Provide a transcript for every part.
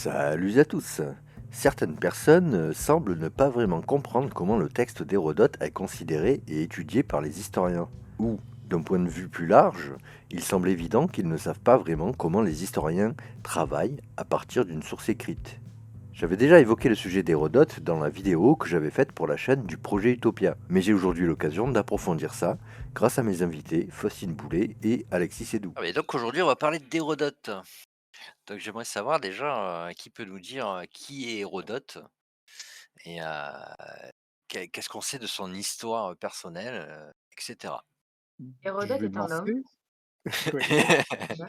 Salut à tous. Certaines personnes semblent ne pas vraiment comprendre comment le texte d'Hérodote est considéré et étudié par les historiens. Ou, d'un point de vue plus large, il semble évident qu'ils ne savent pas vraiment comment les historiens travaillent à partir d'une source écrite. J'avais déjà évoqué le sujet d'Hérodote dans la vidéo que j'avais faite pour la chaîne du projet Utopia, mais j'ai aujourd'hui l'occasion d'approfondir ça grâce à mes invités Faustine Boulet et Alexis Sédou. Ah, mais donc aujourd'hui, on va parler d'Hérodote. Donc j'aimerais savoir déjà, qui peut nous dire, qui est Hérodote et qu'est-ce qu'on sait de son histoire, personnelle, et cetera? Je Hérodote vais est me un homme, lancer. Ouais, déjà.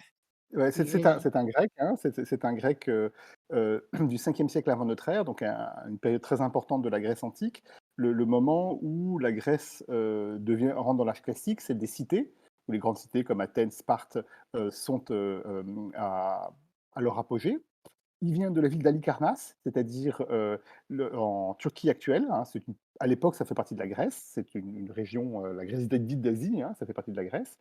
ouais, Je c'est un grec, hein, c'est un grec, du 5e siècle avant notre ère, donc une période très importante de la Grèce antique. Le moment où la Grèce, rentre dans l'âge classique, c'est des cités, où les grandes cités comme Athènes, Sparte, sont, à leur apogée. Il vient de la ville d'Halicarnasse, c'est-à-dire, en Turquie actuelle, hein, à l'époque, ça fait partie de la Grèce, c'est une région, la Grèce dite d'Asie, hein, ça fait partie de la Grèce.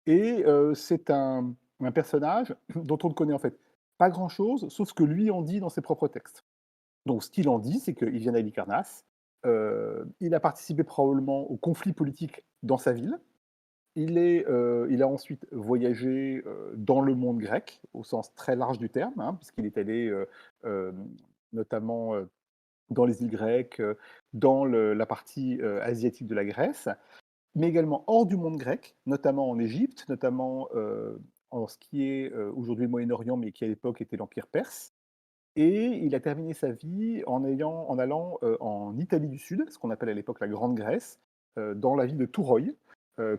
Et c'est un personnage dont on ne connaît en fait pas grand-chose, sauf ce que lui en dit dans ses propres textes. Donc ce qu'il en dit, c'est qu'il vient d'Halicarnasse, il a participé probablement au conflit politique dans sa ville. Il a ensuite voyagé, dans le monde grec, au sens très large du terme, hein, puisqu'il est allé, notamment, dans les îles grecques, dans la partie, asiatique de la Grèce, mais également hors du monde grec, notamment en Égypte, notamment, en ce qui est, aujourd'hui le Moyen-Orient, mais qui à l'époque était l'Empire perse. Et il a terminé sa vie en allant, en Italie du Sud, ce qu'on appelle à l'époque la Grande Grèce, dans la ville de Touroï,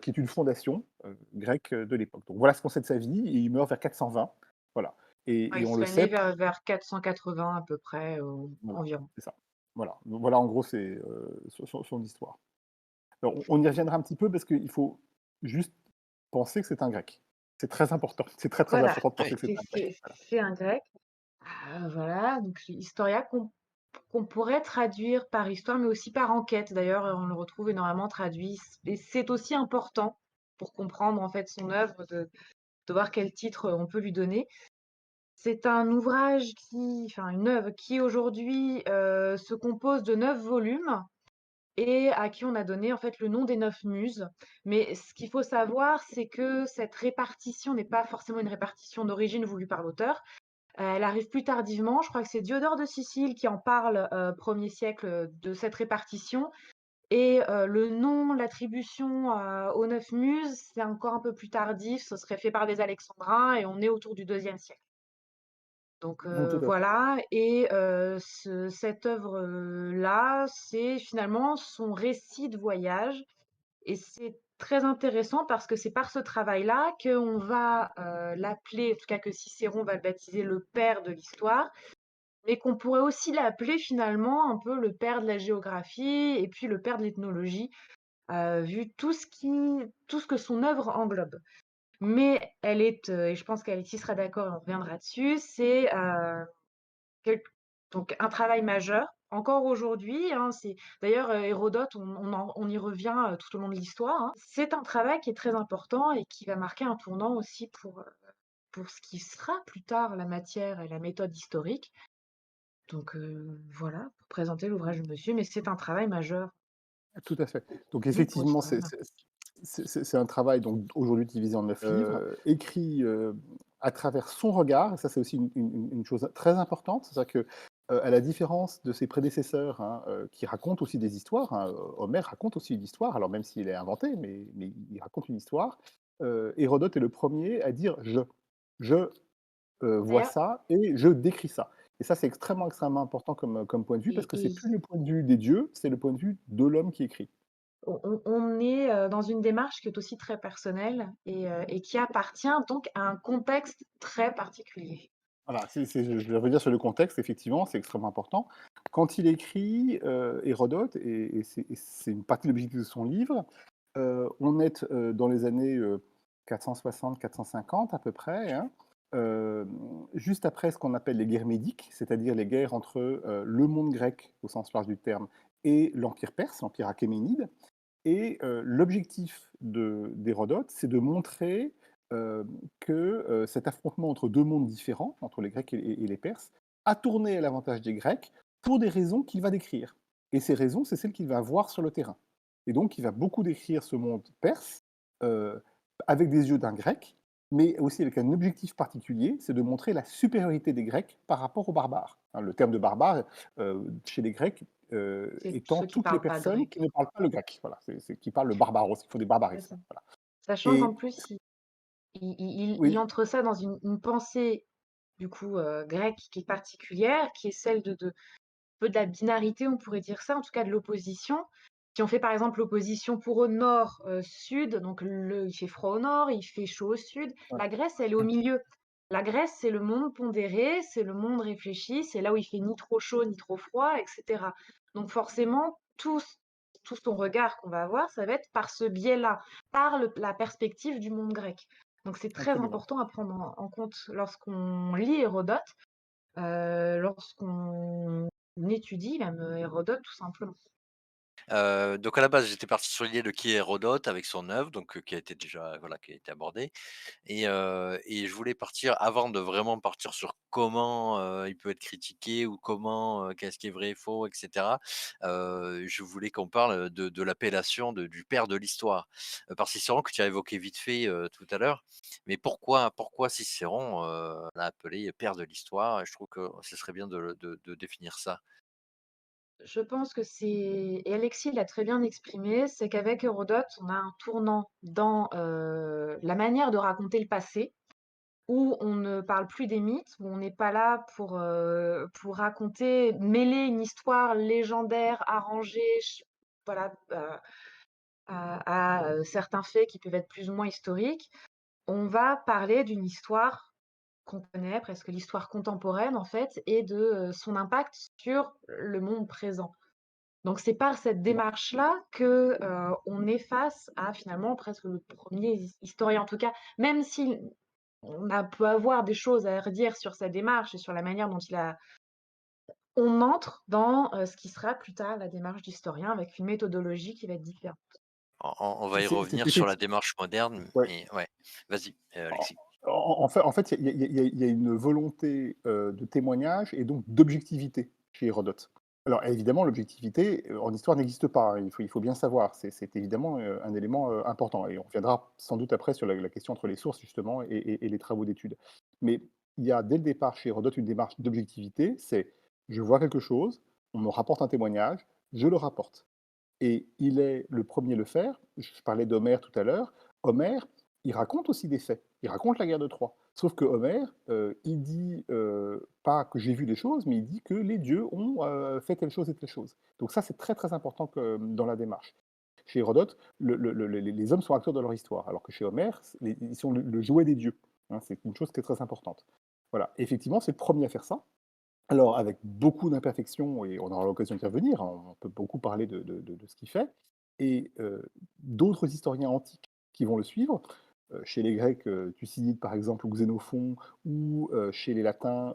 qui est une fondation, grecque, de l'époque. Donc voilà ce qu'on sait de sa vie et il meurt vers 420, voilà. Ouais, Et il on le serait né sait, vers 480 à peu près, voilà, environ. c'est ça. Voilà, donc voilà en gros c'est, son histoire. Alors on y reviendra un petit peu parce qu'il faut juste penser que c'est un grec. C'est très important, c'est très, très Voilà, important de penser Oui. que c'est un grec. Voilà. c'est un grec, voilà, donc historia qu'on pourrait traduire par histoire, mais aussi par enquête. D'ailleurs, on le retrouve énormément traduit et c'est aussi important pour comprendre, en fait, son œuvre de voir quel titre, on peut lui donner. C'est un ouvrage une œuvre qui aujourd'hui, se compose de 9 volumes et à qui on a donné en fait le nom des 9 muses. Mais ce qu'il faut savoir, c'est que cette répartition n'est pas forcément une répartition d'origine voulue par l'auteur. Elle arrive plus tardivement. Je crois que c'est Diodore de Sicile qui en parle, 1er siècle, de cette répartition et le nom, l'attribution, aux 9 muses, c'est encore un peu plus tardif. Ce serait fait par des alexandrins et on est autour du 2e siècle. Donc Mmh, tout à fait. voilà et cette œuvre, là, c'est finalement son récit de voyage et c'est très intéressant parce que c'est par ce travail-là qu'on va, l'appeler, en tout cas que Cicéron va le baptiser le père de l'histoire, mais qu'on pourrait aussi l'appeler finalement un peu le père de la géographie et puis le père de l'ethnologie, vu tout ce que son œuvre englobe. Mais elle est, et je pense qu'Alexis sera d'accord et on reviendra dessus, c'est, Quelque donc un travail majeur, encore aujourd'hui, hein, c'est d'ailleurs, Hérodote, on y revient, tout au long de l'histoire, hein. C'est un travail qui est très important et qui va marquer un tournant aussi pour ce qui sera plus tard la matière et la méthode historique. Donc voilà, pour présenter l'ouvrage de monsieur, mais c'est un travail majeur, Tout à fait. Donc même pour effectivement, l'historien. c'est un travail donc aujourd'hui divisé en 9 livres, écrit, à travers son regard et ça c'est aussi une chose très importante. C'est-à-dire que, à la différence de ses prédécesseurs, hein, qui racontent aussi des histoires, hein, Homère raconte aussi une histoire, alors même s'il est inventé, mais il raconte une histoire. Hérodote est le premier à dire: «Je». Je, vois D'ailleurs, ça et je décris ça et ça c'est extrêmement, extrêmement important comme point de vue parce que c'est et plus le point de vue des dieux, c'est le point de vue de l'homme qui écrit. on est, dans une démarche qui est aussi très personnelle et qui appartient donc à un contexte très particulier. Voilà, je vais revenir sur le contexte, effectivement, c'est extrêmement important. Quand il écrit, Hérodote et c'est une partie de l'objectif de son livre, on est, dans les années, 460-450 à peu près, hein, juste après ce qu'on appelle les guerres médiques, c'est-à-dire les guerres entre, le monde grec au sens large du terme et l'empire perse, l'empire achéménide. Et l'objectif d'Hérodote, c'est de montrer, que, cet affrontement entre 2 mondes différents, entre les Grecs et les Perses, à tourner à l'avantage des Grecs pour des raisons qu'il va décrire. Et ces raisons, c'est celles qu'il va voir sur le terrain. Et donc, il va beaucoup décrire ce monde perse euh, avec des yeux d'un Grec, mais aussi avec un objectif particulier, c'est de montrer la supériorité des Grecs par rapport aux barbares. Hein, le terme de barbare, chez les Grecs, C'est étant ceux qui toutes les parlent pas personnes grec. qui ne parlent pas le grec. Voilà, qui parlent le barbaros, il faut des C'est ça. barbarismes. Voilà. Sachant qu'en Et plus, il oui, entre ça dans une pensée, du coup, grecque qui est particulière, qui est celle de peu de la binarité, on pourrait dire ça, en tout cas de l'opposition. Si on fait par exemple l'opposition pour au nord, sud, donc il fait froid au nord, il fait chaud au sud. ouais, La Grèce, elle est au milieu. La Grèce, c'est le monde pondéré, c'est le monde réfléchi, c'est là où il fait ni trop chaud ni trop froid, etc. Donc forcément, tout son regard qu'on va avoir, ça va être par ce biais-là, par la perspective du monde grec. Donc c'est très absolument. important à prendre en compte lorsqu'on lit Hérodote, lorsqu'on étudie même Hérodote tout simplement. Donc à la base, j'étais parti sur l'idée de qui est Hérodote avec son œuvre, donc qui a été déjà voilà, qui a été abordée et je voulais partir avant de vraiment partir sur comment, il peut être critiqué ou comment, qu'est-ce qui est vrai et faux et cetera. Je voulais qu'on parle de l'appellation du père de l'histoire, par Cicéron que tu as évoqué vite fait, tout à l'heure. Mais pourquoi Cicéron, l'a appelé père de l'histoire? Je trouve que ce serait bien de définir ça. Je pense que c'est et Alexis l'a très bien exprimé, c'est qu'avec Hérodote, on a un tournant dans, la manière de raconter le passé, où on ne parle plus des mythes, où on n'est pas là pour raconter, mêler une histoire légendaire, arrangée, voilà, certains faits qui peuvent être plus ou moins historiques. On va parler d'une histoire qu'on connaît, presque l'histoire contemporaine en fait, et de son impact sur le monde présent. Donc c'est par cette démarche-là que on est face à finalement presque le premier historien, en tout cas, même si peut avoir des choses à redire sur sa démarche et sur la manière dont on entre dans ce qui sera plus tard la démarche d'historien avec une méthodologie qui va être différente. On va y c'est revenir sur la effectivement. démarche moderne, Ouais. mais ouais. Vas-y, En, Alexis. en fait, il y a une volonté de témoignage et donc d'objectivité chez Hérodote. Alors évidemment, l'objectivité en histoire n'existe pas, hein, il faut bien savoir, c'est évidemment un élément important, et on reviendra sans doute après sur la question entre les sources justement et les travaux d'études. Mais il y a dès le départ chez Hérodote une démarche d'objectivité, c'est je vois quelque chose, on me rapporte un témoignage, je le rapporte. Et il est le premier à le faire. Je parlais d'Homère tout à l'heure. Homère, il raconte aussi des faits. Il raconte la guerre de Troie. Sauf que Homère, il dit pas que j'ai vu des choses, mais il dit que les dieux ont fait telle chose et telle chose. Donc ça, c'est très très important dans la démarche. Chez Hérodote, les hommes sont acteurs de leur histoire, alors que chez Homère, ils sont le jouet des dieux. Hein, c'est une chose qui est très importante. Voilà. Effectivement, c'est le premier à faire ça. Alors, avec beaucoup d'imperfections, et on aura l'occasion d'y revenir, hein, on peut beaucoup parler de ce qu'il fait, et d'autres historiens antiques qui vont le suivre. Chez les Grecs, Thucydide par exemple, ou Xénophon, ou chez les Latins,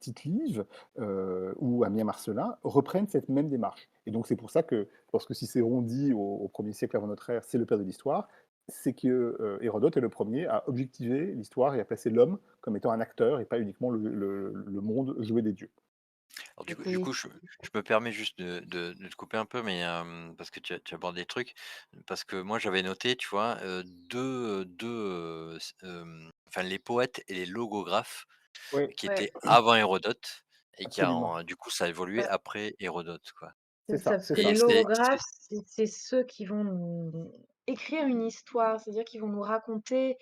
Tite-Live, ou Ammien Marcellin, reprennent cette même démarche. Et donc c'est pour ça que lorsque Cicéron dit au 1er siècle avant notre ère, c'est le père de l'histoire, c'est que Hérodote est le premier à objectiver l'histoire et à placer l'homme comme étant un acteur et pas uniquement le monde joué des dieux. Alors du C'était coup, je me permets juste de te couper un peu, mais parce que tu abordes des trucs, parce que moi j'avais noté, tu vois, enfin les poètes et les logographes Oui, qui ouais, étaient avant Hérodote et absolument. du coup ça a évolué ça après Hérodote, quoi. C'est c'est ça, ça, parce c'est que Et les ça. c'est logographes, c'est ceux qui vont nous écrire une histoire, c'est-à-dire qu'ils vont nous raconter,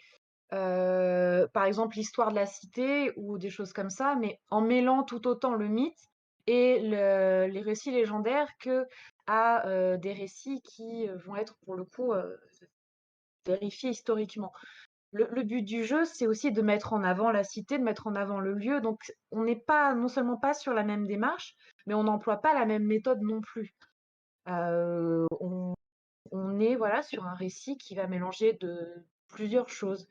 par exemple, l'histoire de la cité ou des choses comme ça, mais en mêlant tout autant le mythe et les récits légendaires des récits qui, vont être pour le coup, vérifiés historiquement. Le but du jeu, c'est aussi de mettre en avant la cité, de mettre en avant le lieu, donc on n'est pas non seulement pas sur la même démarche, mais on n'emploie pas la même méthode non plus. On est, voilà, sur un récit qui va mélanger de plusieurs choses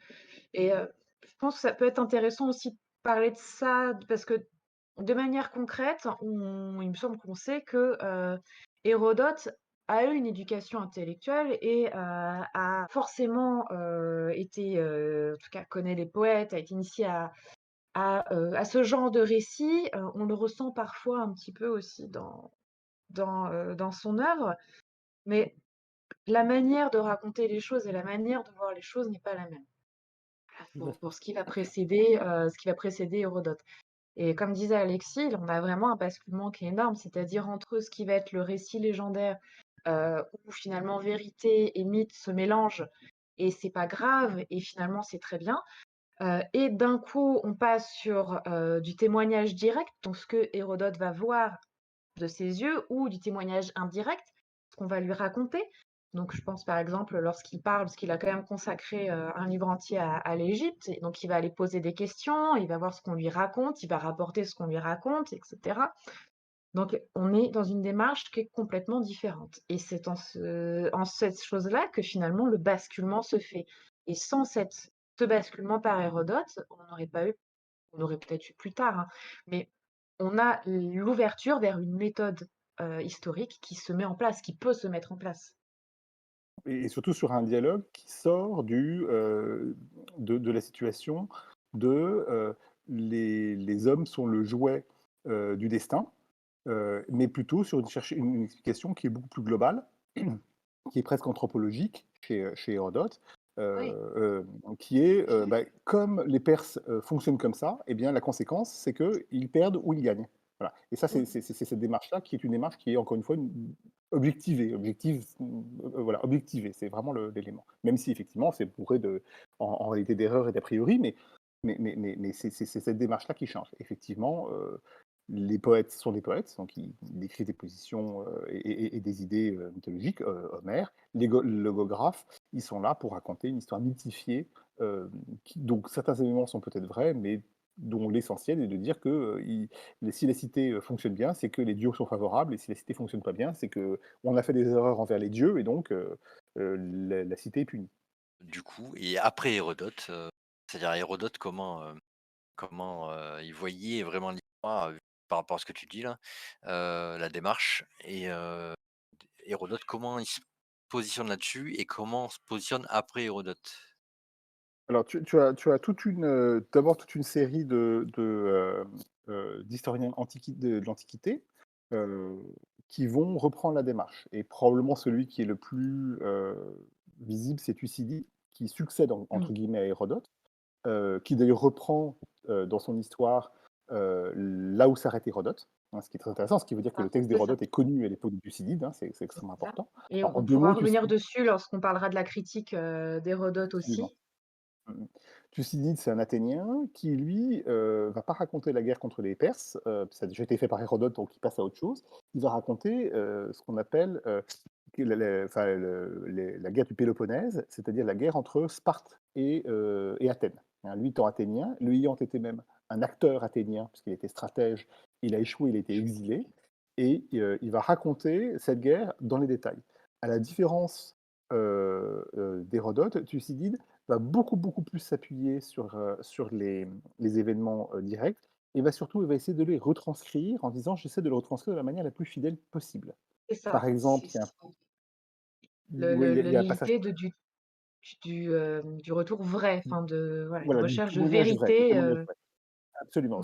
et je pense que ça peut être intéressant aussi de parler de ça parce que de manière concrète, il me semble qu'on sait que, Hérodote a eu une éducation intellectuelle et a forcément, été, en tout cas connaît les poètes, a été initié à ce genre de récit. On le ressent parfois un petit peu aussi dans son œuvre, mais la manière de raconter les choses et la manière de voir les choses n'est pas la même. Tout à Pour fait. ce qui va précéder Hérodote. Et comme disait Alexis, on a vraiment un basculement qui est énorme, c'est-à-dire entre ce qui va être le récit légendaire, où finalement vérité et mythe se mélangent et c'est pas grave et finalement c'est très bien. Et d'un coup, on passe sur, du témoignage direct, donc ce que Hérodote va voir de ses yeux ou du témoignage indirect, ce qu'on va lui raconter. Donc je pense par exemple lorsqu'il parle, parce qu'il a quand même consacré, un livre entier à l'Égypte et donc il va aller poser des questions, il va voir ce qu'on lui raconte, il va rapporter ce qu'on lui raconte et cetera. Donc on est dans une démarche qui est complètement différente et c'est en cette chose-là que finalement le basculement se fait et sans ce basculement par Hérodote, on aurait peut-être eu plus tard, hein, mais on a l'ouverture vers une méthode, historique qui se met en place, qui peut se mettre en place. Et surtout sur un dialogue qui sort de la situation de les hommes sont le jouet du destin, mais plutôt sur chercher une explication qui est beaucoup plus globale, qui est presque anthropologique chez Hérodote, Oui. qui est comme les Perses fonctionnent comme ça, et bien la conséquence c'est qu'ils perdent ou ils gagnent. Voilà. Et ça, Mmh. c'est cette démarche-là qui est une démarche qui est encore une fois objectivée, voilà, objectivée, c'est vraiment l'élément. Même si effectivement c'est bourré en réalité d'erreurs et d'a priori, mais c'est cette démarche-là qui change. Effectivement, les poètes sont des poètes, donc ils décrivent des positions et des idées mythologiques, Homère. Les logographes, ils sont là pour raconter une histoire mythifiée, donc certains éléments sont peut-être vrais, mais dont l'essentiel est de dire que si la cité fonctionne bien, c'est que les dieux sont favorables, et si la cité fonctionne pas bien, c'est que on a fait des erreurs envers les dieux, et donc la cité est punie. Du coup et après Hérodote, c'est-à-dire Hérodote comment, il voyait vraiment l'histoire, par rapport à ce que tu dis là, la démarche et Hérodote, comment il se positionne là-dessus et comment on se positionne après Hérodote? Alors tu as d'abord toute une série d'historiens de l'Antiquité, heu, qui vont reprendre la démarche, et probablement celui qui est le plus, visible, c'est Thucydide, qui succède Mmh. entre guillemets à Hérodote, qui d'ailleurs reprend, dans son histoire, là où s'arrête Hérodote, hein, ce qui est très intéressant, ce qui veut dire que le Ah, texte c'est ça, d'Hérodote est connu à l'époque de Thucydide, hein, c'est extrêmement c'est ça important. et En on 2 pourra mots, revenir Thucydide dessus lorsqu'on parlera de la critique, d'Hérodote absolument. aussi. Mmh. Thucydide, c'est un Athénien qui, lui, va pas raconter la guerre contre les Perses, ça a déjà été fait par Hérodote, donc il passe à autre chose. Il va raconter, ce qu'on appelle, que la guerre du Péloponnèse, c'est-à-dire la guerre entre Sparte et Athènes. Hein, lui étant athénien, lui ayant été même un acteur athénien, puisqu'il était stratège, il a échoué, il a été exilé, et il va raconter cette guerre dans les détails. À la différence, d'Hérodote, Thucydide va beaucoup, beaucoup plus s'appuyer sur les événements, directs, et il va essayer de les retranscrire en disant: «J'essaie de le retranscrire de la manière la plus fidèle possible». C'est ça, Par exemple, c'est il y a un ça. Le il y a un passage, l'idée du retour vrai, enfin voilà, une voilà, du recherche de témoignage vrai, du vérité, témoignage vrai. Absolument.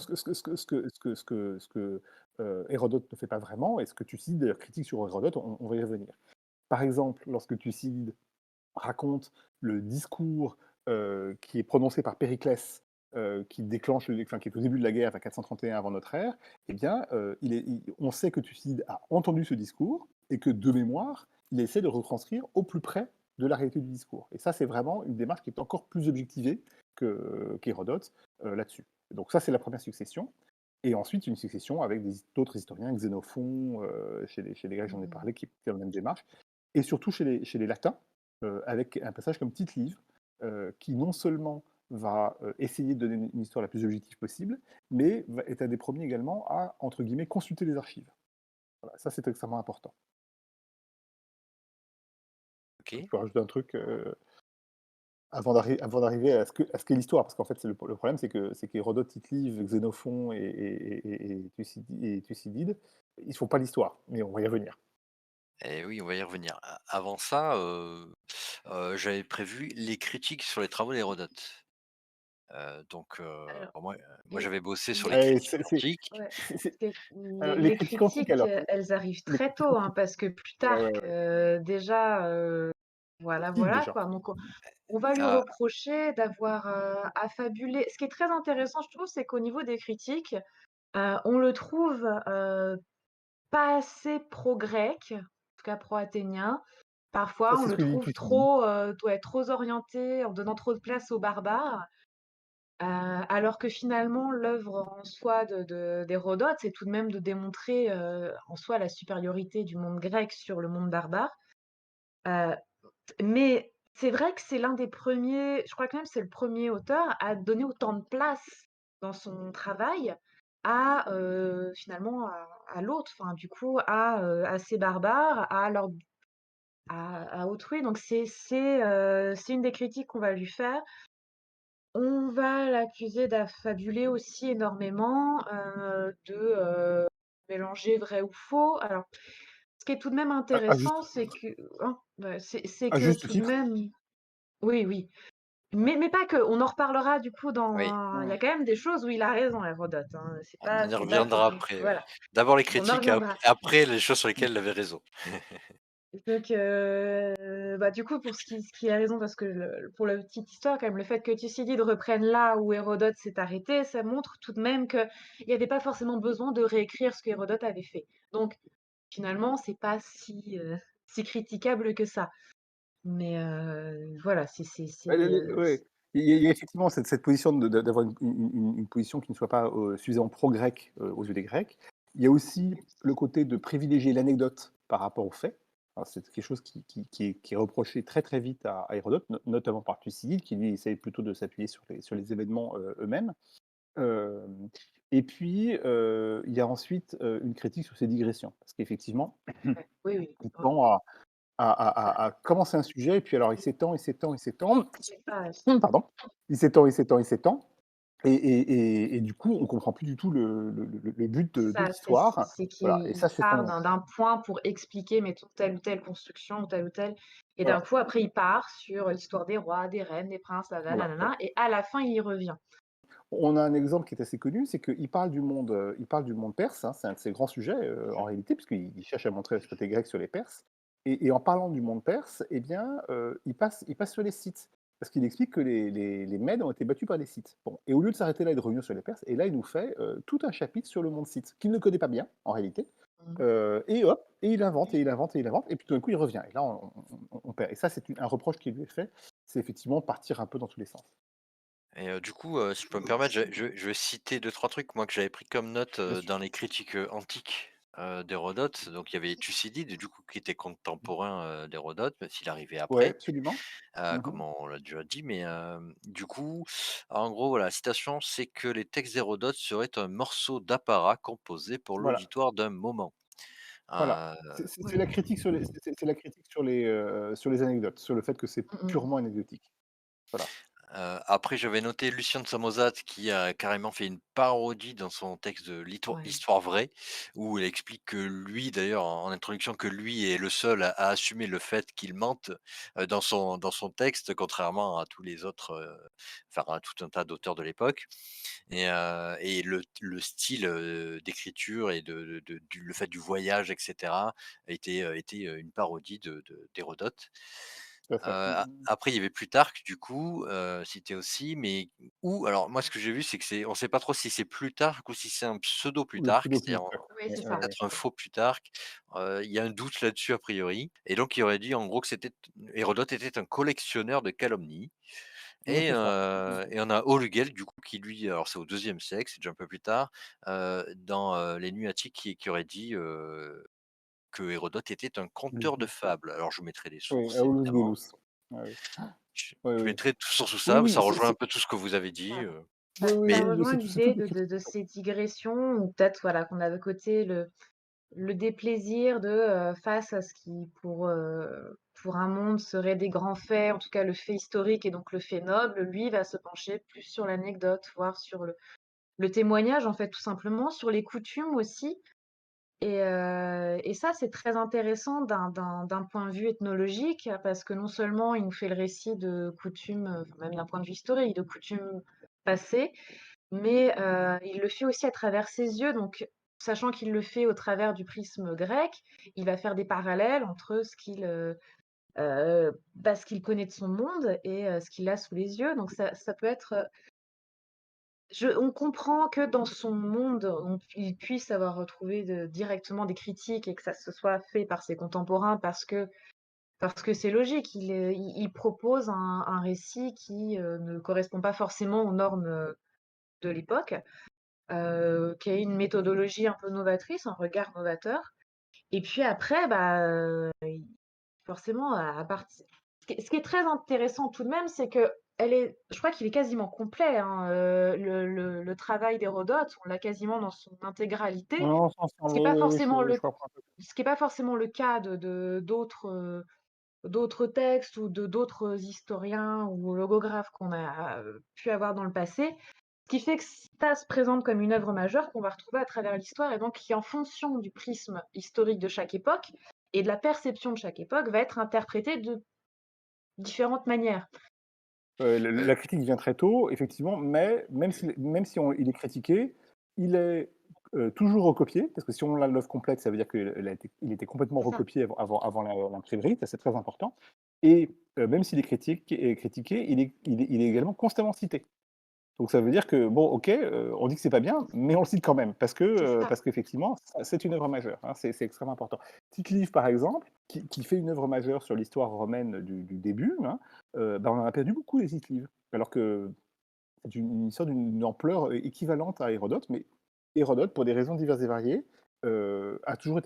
mmh, Hérodote ne fait pas vraiment, et ce que Thucydide d'ailleurs critique sur Hérodote, on va y revenir. Par exemple, lorsque Thucydide raconte le discours qui est prononcé par Périclès, qui déclenche, enfin, qui est au début de la guerre, à 431 avant notre ère, eh bien, on sait que Thucydide a entendu ce discours et que, de mémoire, il essaie de le retranscrire au plus près de la réalité du discours. Et ça, c'est vraiment une démarche qui est encore plus objectivée qu'Hérodote là-dessus. Donc ça, c'est la première succession. Et ensuite, une succession avec d'autres historiens, Xénophon, chez les Grecs, j'en ai mmh, parlé, qui est dans la même démarche, et surtout chez les Latins, avec un passage comme Tite-Live, qui non seulement va essayer de donner une histoire la plus objective possible, mais est un des premiers également à, entre guillemets, consulter les archives. Voilà, ça c'est extrêmement important. OK. Je peux rajouter un truc avant d'arriver à ce qu'est l'histoire, parce qu'en fait le problème c'est qu'Hérodote, Tite-Live, Xénophon et Thucydide, ils ne font pas l'histoire, mais on va y revenir. Et oui, on va y revenir. Avant ça, j'avais prévu les critiques sur les travaux d'Hérodote. Alors, Moi les j'avais bossé sur les les Ouais, critiques antiques. ouais, c'est- c'est alors, les les critiques antiques, critiques, alors, elles arrivent les très critiques tôt, hein, antiques, parce que ouais, ouais, Plutarque, ouais. déjà, voilà, Facile voilà, déjà. quoi. Donc on va lui Ah, reprocher d'avoir, affabulé. Ce qui est très intéressant, je trouve, c'est qu'au niveau des critiques, on le trouve, pas assez pro-grec, en tout cas pro-athénien. Ça, Parfois, on c'est ce le que j'ai dit trouve tout de suite. trop, ouais, trop orienté, en donnant trop de place aux barbares, alors que finalement l'œuvre en soi d'Hérodote, c'est tout de même de démontrer, en soi la supériorité du monde grec sur le monde barbare. Heu, mais c'est vrai que c'est l'un des premiers, je crois que même c'est le premier auteur à donner autant de place dans son travail finalement à l'autre, enfin du coup à ces barbares, à autrui. Donc c'est une des critiques qu'on va lui faire. On va l'accuser d'affabuler aussi énormément, mélanger vrai ou faux. Alors, ce qui est tout de même À juste, intéressant, c'est que hein, ouais, c'est à que juste tout de titre. même oui, oui, mais pas que. On en reparlera du coup oui, il y a Ouais. quand même des choses où il a raison, Hérodote, hein. on y C'est pas tout reviendra du après, oui. voilà, D'abord les on en critiques, reviendra. après les choses sur lesquelles il avait raison. Donc, bah, du coup, pour ce qui a raison, parce que pour la petite histoire, quand même, le fait que Thucydide reprenne là où Hérodote s'est arrêté, ça montre tout de même qu'il n'y avait pas forcément besoin de réécrire ce que Hérodote avait fait. Donc, finalement, c'est pas si critiquable que ça. Mais voilà, Ouais. Il y a effectivement cette position d'avoir une position qui ne soit pas suffisamment pro-grec aux yeux des Grecs. Il y a aussi le côté de privilégier l'anecdote par rapport aux faits. Alors, c'est quelque chose qui est reproché très très vite à Hérodote, notamment par Thucydide, qui lui essaye plutôt de s'appuyer sur les événements eux-mêmes. Euh, et puis, il y a ensuite une critique sur ses digressions. Parce qu'effectivement, ouais, oui, oui. il Ouais, tend à commencer un sujet, et puis alors il s'étend, il s'étend, il s'étend. c'est ça. Pardon. Il s'étend, il s'étend, il s'étend. Et du coup, on comprend plus du tout le but de Ça, l'histoire. c'est Voilà. Et qu'il ça, c'est part son. d'un point pour expliquer, mettons, telle ou telle construction ou telle ou telle, et d'un Voilà. coup, après, il part sur l'histoire des rois, des reines, des princes, Voilà. Voilà. et à la fin, il y revient. On a un exemple qui est assez connu, c'est qu'il il parle du monde perse. Hein, c'est un de ses grands sujets en réalité, puisqu'il cherche à montrer ce côté grec sur les Perses. Et en parlant du monde perse, eh bien, il passe sur les Scythes. Parce qu'il explique que les Mèdes ont été battus par les Scythes. Bon. Et au lieu de s'arrêter là et de revenir sur les Perses, et là, il nous fait tout un chapitre sur le monde Scythe, qu'il ne connaît pas bien, en réalité. Mmh. Et hop, et il invente, et il invente, et il invente, et puis tout d'un coup, il revient. Et là, on perd. Et ça, c'est un reproche qui lui est fait, c'est effectivement partir un peu dans tous les sens. Et du coup, si je peux me permettre, je vais citer deux trois trucs, moi, que j'avais pris comme note, Bien sûr. dans les critiques, antiques, d'Hérodote. Donc il y avait Thucydide, du coup, qui était contemporain, d'Hérodote, même s'il arrivait Ouais, après, absolument. comme Mhm. on l'a déjà dit. Mais, du coup, en gros, voilà, la citation, c'est que les textes d'Hérodote seraient un morceau d'apparat composé pour Voilà, l'auditoire d'un moment. voilà. Heu, C'est la critique sur c'est la critique sur les anecdotes, sur le fait que c'est Mmh mh. purement anecdotique. Voilà. Après j'avais noté Lucien de Samosate qui a carrément fait une parodie dans son texte de Ouais. l'Histoire vraie, où il explique que lui d'ailleurs en introduction, que lui est le seul à assumer le fait qu'il mente, dans son texte, contrairement à tous les autres, enfin à tout un tas d'auteurs de l'époque. Et le style, d'écriture et le fait du voyage et cetera était une parodie d'Hérodote. Tout à fait. A après il y avait Plutarque du coup, cité aussi, mais alors moi ce que j'ai vu c'est que on sait pas trop si c'est Plutarque ou si c'est un pseudo Le Plutarque, c'est-à-dire pseudo-Plutarque. Oui, c'est Ouais, ça. ouais. peut-être un faux Plutarque. Il y a un doute là-dessus a priori, et donc il aurait dit en gros que Hérodote était un collectionneur de calomnies. C'est ça. Et on a Olugel du coup qui lui, alors c'est au 2e siècle, c'est déjà un peu plus tard, dans, les Nuits Attiques, qui aurait dit, que Hérodote était un conteur de Mhm. fables. Alors je vous mettrai des Oui, sources Aulus évidemment. Gelus. Ouais, Je oui. mettrai tout sur tout Oui, ça, oui, ça oui, rejoint un peu tout ce que vous avez dit, oui, Ça mais rejoint c'est tout l'idée des de critiques. ces digressions ou peut-être, voilà, qu'on a de côté le déplaisir face à ce qui pour un monde serait des grands faits, en tout cas le fait historique et donc le fait noble, lui va se pencher plus sur l'anecdote, voire sur le témoignage en fait tout simplement, sur les coutumes aussi. Et ça, c'est très intéressant d'un point de vue ethnologique, parce que non seulement il nous fait le récit de coutumes, enfin même d'un point de vue historique, de coutumes passé, mais il le fait aussi à travers ses yeux, donc sachant qu'il le fait au travers du prisme grec, il va faire des parallèles entre ce qu'il connaît de son monde et ce qu'il a sous les yeux, donc ça peut être, on comprend que dans son monde, il puisse avoir retrouvé directement des critiques et que ça se soit fait par ses contemporains parce que c'est logique. Il propose un récit qui ne correspond pas forcément aux normes de l'époque, qui a une méthodologie un peu novatrice, un regard novateur. Et puis après, bah, forcément, ce qui est très intéressant tout de même, c'est que je crois qu'il est quasiment complet, hein, le travail d'Hérodote, on l'a quasiment dans son intégralité, Non, ce qui est oui, pas oui, oui, forcément je comprends. ce qui est pas forcément le cas d'autres textes ou d'autres historiens ou logographes qu'on a pu avoir dans le passé. Ce qui fait que ça se présente comme une œuvre majeure qu'on va retrouver à travers l'histoire et donc qui, en fonction du prisme historique de chaque époque et de la perception de chaque époque, va être interprété de différentes manières. Heu, La critique vient très tôt, effectivement, mais il est critiqué, il est, toujours recopié, parce que si on a l'œuvre complète, ça veut dire qu'il était complètement C'est ça. recopié avant l'imprimerie, ça c'est très important et même s'il est critiqué, il est également constamment cité. Donc ça veut dire que bon, OK, on dit que c'est pas bien, mais on le cite quand même C'est ça. parce qu'effectivement, ça c'est une œuvre majeure, hein, c'est extrêmement important. Tite-Live, par exemple, qui fait une œuvre majeure sur l'histoire romaine du début, hein, bah, on en a perdu beaucoup des Tite-Live. Alors que c'est une histoire d'une ampleur, équivalente à Hérodote, mais Hérodote, pour des raisons diverses et variées, a toujours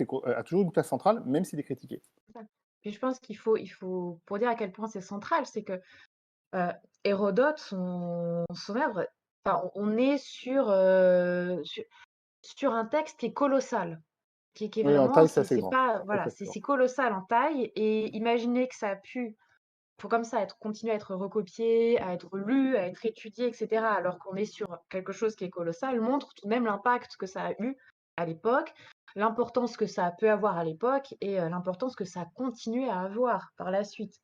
une place centrale, même s'il est critiqué. C'est ça. Puis je pense qu'il faut pour dire à quel point c'est central, c'est que Heu, Hérodote, son œuvre, enfin, on est sur un texte qui est colossal, qui est Oui, en vraiment taille, c'est c'est assez c'est grand, pas voilà, c'est exactement. c'est colossal en taille et imaginer que ça a pu, pour comme ça, continuer à être recopié, à être lu, à être étudié et cetera, alors qu'on est sur quelque chose qui est colossal, montre tout de même l'impact que ça a eu à l'époque, l'importance que ça peut avoir à l'époque et l'importance que ça a continué à avoir par la suite.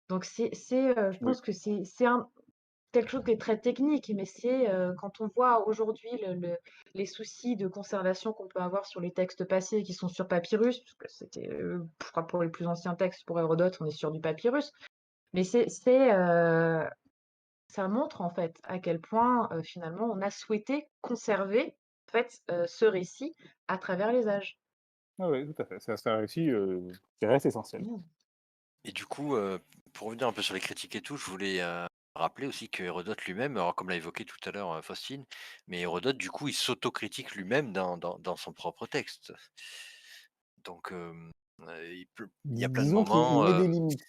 Donc je Oui. pense que c'est quelque chose qui est très technique, mais quand on voit aujourd'hui les soucis de conservation qu'on peut avoir sur les textes passés qui sont sur papyrus, parce que c'était, je crois pour les plus anciens textes, pour Hérodote, on est sur du papyrus. Mais ça montre en fait à quel point, finalement on a souhaité conserver, en fait, ce récit à travers les âges. Ouais, ouais, tout à fait. C'est un récit, qui reste essentiel. Mmh. et du coup, pour revenir un peu sur les critiques et tout, je voulais, rappeler aussi que Hérodote lui-même, alors comme l'a évoqué tout à l'heure, Faustine, mais Hérodote du coup, il s'autocritique lui-même dans son propre texte. Donc, il y a plein de Disons qu'il moments, met des limites.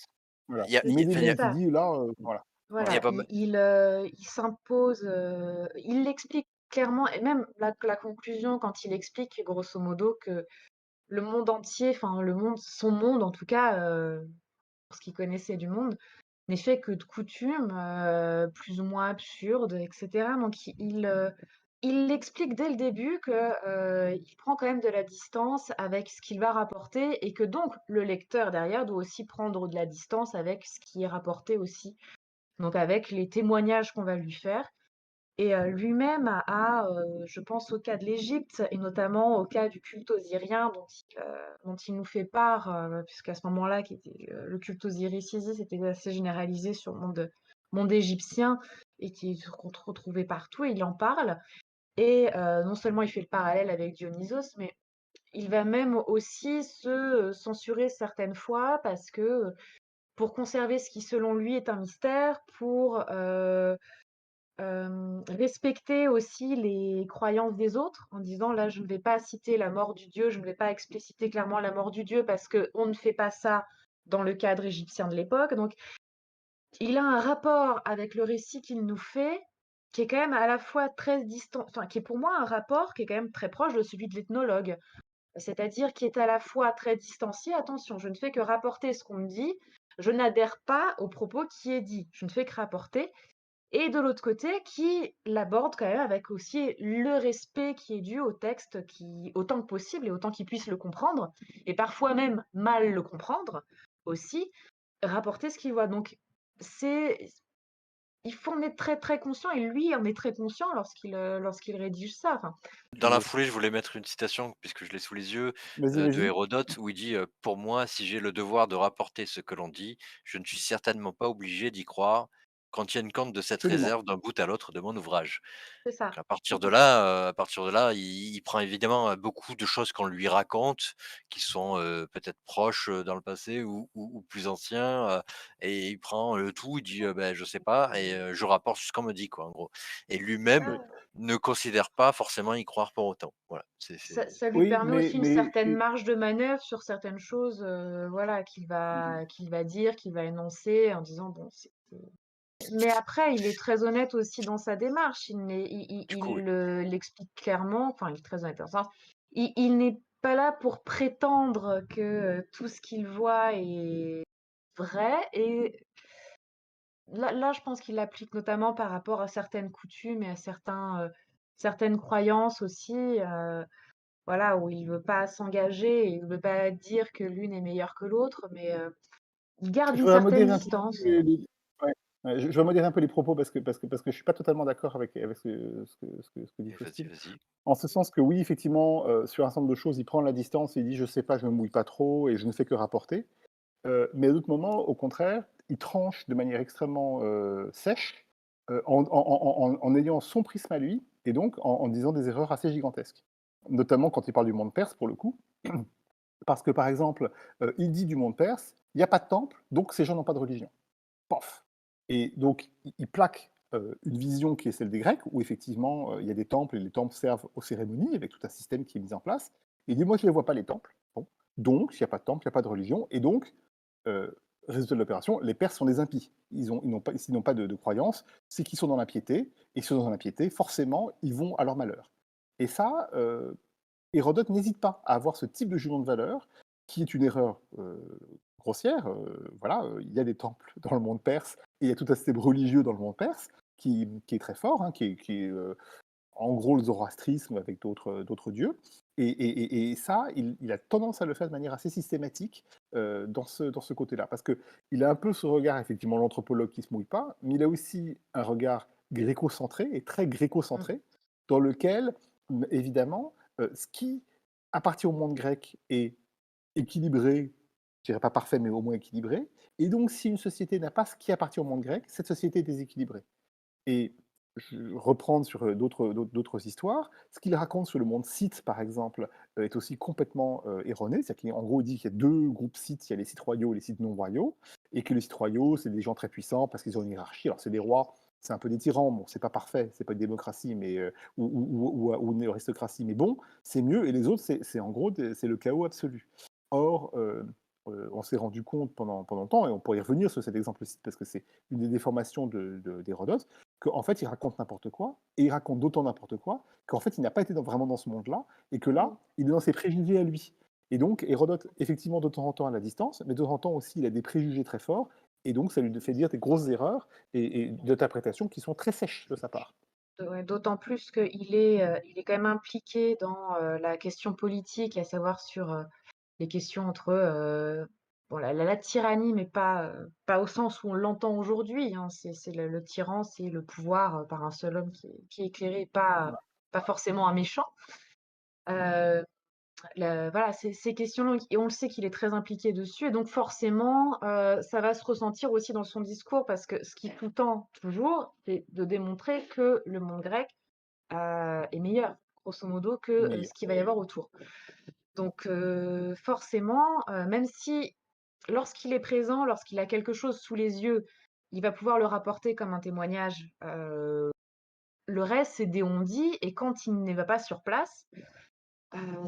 Voilà. il y a Il met des enfin, il y a C'est limites, il ça. dit là, voilà, il y voilà. a Voilà, pas ma il s'impose, il l'explique clairement et même la conclusion quand il explique grosso modo que le monde entier, enfin le monde son monde en tout cas, pour ce qu'il connaissait du monde, n'est fait que de coutumes, plus ou moins absurdes et cetera. Donc il l'explique dès le début que, il prend quand même de la distance avec ce qu'il va rapporter et que donc le lecteur derrière doit aussi prendre de la distance avec ce qui est rapporté aussi. Donc avec les témoignages qu'on va lui faire et je pense au cas de l'Égypte et notamment au cas du culte osirien dont il nous fait part, puisqu'à ce moment-là le culte osiricide était assez généralisé sur le monde égyptien et qu'on retrouvait partout et il en parle et non seulement il fait le parallèle avec Dionysos, mais il va même aussi censurer certaines fois parce que, pour conserver ce qui selon lui est un mystère, pour, respecter aussi les croyances des autres en disant: «Là, je ne vais pas citer la mort du dieu, je ne vais pas expliciter clairement la mort du dieu parce qu'on ne fait pas ça dans le cadre égyptien de l'époque». Donc il a un rapport avec le récit qu'il nous fait qui est quand même à la fois très distant, enfin qui est pour moi un rapport qui est quand même très proche de celui de l'ethnologue. C'est-à-dire qui est à la fois très distancié, attention, je ne fais que rapporter ce qu'on me dit, je n'adhère pas au propos qui est dit, je ne fais que rapporter et de l'autre côté, qui l'aborde quand même avec aussi le respect qui est dû au texte qui autant que possible et autant qu'il puisse le comprendre et parfois même mal le comprendre aussi, rapporter ce qu'il voit. Donc c'est il faut en être très, très conscient et lui en est très conscient lorsqu'il rédige ça. Enfin, Dans la Je- foulée, je voulais mettre une citation, puisque je l'ai sous les yeux, Vas-y, de vas-y. Hérodote, où il dit, «Pour moi, si j'ai le devoir de rapporter ce que l'on dit, je ne suis certainement pas obligé d'y croire, qu'en tienne compte de cette Absolument. réserve d'un bout à l'autre de mon ouvrage». c'est Donc ça. à partir de là, il prend évidemment, beaucoup de choses qu'on lui raconte, qui sont, peut-être proches, dans le passé ou plus anciens, et il prend le tout, il dit, «Beh, je sais pas et je rapporte ce qu'on me dit», quoi, en gros. Et lui-même Oui, ne considère pas forcément y croire pour autant. Voilà, Ça lui oui, permet aussi une certaine marge de manœuvre sur certaines choses, voilà, qu'il va dire, qu'il va énoncer en disant: «Bon, mais après, il est très honnête aussi dans sa démarche. du coup, oui. L'explique clairement, enfin, il est très honnête dans le sens, il n'est pas là pour prétendre que, tout ce qu'il voit est vrai et là, je pense qu'il l'applique notamment par rapport à certaines coutumes et à certaines croyances aussi, voilà, où il veut pas s'engager et il veut pas dire que l'une est meilleure que l'autre, mais, il garde Je une voudrais certaine modérer un petit peu distance. ouais, ouais, je vais modérer un peu les propos parce que je suis pas totalement d'accord avec ce que dit Et vas-y, Faustine. vas-y. En ce sens que oui, effectivement, sur un certain nombre de choses, il prend la distance et il dit: «Je sais pas, je me mouille pas trop et je ne fais que rapporter». Mais à d'autres moments, au contraire, il tranche de manière extrêmement, sèche, en ayant son prisme à lui et donc en disant des erreurs assez gigantesques. Notamment quand il parle du monde perse pour le coup, parce que par exemple, il dit du monde perse: «Il y a pas de temple, donc ces gens n'ont pas de religion». Pof! Et donc il plaque, une vision qui est celle des Grecs où effectivement, il y a des temples et les temples servent aux cérémonies avec tout un système qui est mis en place. Il dit: «Moi je ne les vois pas les temples». Bon, donc s'il y a pas de temple, il y a pas de religion et donc Heu, résultat de l'opération, les Perses sont des impies. Ils n'ont pas s'ils n'ont pas de croyance, c'est qu'ils sont dans l'impiété et ceux dans l'impiété, forcément, ils vont à leur malheur. Et ça, Hérodote n'hésite pas à avoir ce type de jugement de valeur qui est une erreur, grossière, voilà, il y a des temples dans le monde perse et il y a tout un système religieux dans le monde perse qui est très fort, hein, qui est en gros le zoroastrisme avec d'autres dieux. Et ça, il a tendance à le faire de manière assez systématique dans ce côté-là. Parce qu'il a un peu ce regard, effectivement, l'anthropologue qui ne se mouille pas, mais il a aussi un regard gréco-centré et très Mmh. gréco-centré, dans lequel, évidemment, ce qui appartient au monde grec est équilibré, je dirais pas parfait, mais au moins équilibré. Et donc, si une société n'a pas ce qui appartient au monde grec, cette société est déséquilibrée. Et je reprendre sur, d'autres histoires, ce qu'il raconte sur le monde scythe, par exemple, est aussi complètement, erroné. C'est-à-dire qu'en gros, il dit qu'il y a 2 groupes scythes, il y a les scythes royaux et les scythes non royaux et que les scythes royaux, c'est des gens très puissants parce qu'ils ont une hiérarchie. Alors c'est des rois, c'est un peu des tyrans, bon, c'est pas parfait, c'est pas une démocratie, mais ou une aristocratie, mais bon, c'est mieux et les autres, c'est en gros c'est le chaos absolu. Or, on s'est rendu compte pendant longtemps et on pourrait y revenir sur cet exemple-ci parce que c'est une des déformations d'Hérodote, qu'en fait, il raconte n'importe quoi, et il raconte d'autant n'importe quoi, qu'en fait, il n'a pas été vraiment dans ce monde-là, et que Mmh. là, il est dans ses préjugés à lui. Et donc, Hérodote, effectivement, de temps en temps à la distance, mais de temps en temps aussi, il a des préjugés très forts, et donc ça lui fait dire des grosses erreurs et d'interprétations qui sont très sèches de sa part. Ouais, d'autant plus il est quand même impliqué dans, la question politique, à savoir sur, les questions entre, bon la tyrannie, mais pas au sens où on l'entend aujourd'hui, hein. C'est le tyran, c'est le pouvoir, par un seul homme qui est éclairé, pas forcément un méchant. Heu, voilà, ces questions-là et on le sait qu'il est très impliqué dessus et donc forcément, ça va se ressentir aussi dans son discours parce que ce qui sous-tend toujours, c'est de démontrer que le monde grec, est meilleur, grosso modo, que, Mais ce qu'il va y avoir autour. Donc forcément, même si lorsqu'il est présent, lorsqu'il a quelque chose sous les yeux, il va pouvoir le rapporter comme un témoignage, le reste, c'est des on-dit et quand il ne va pas sur place,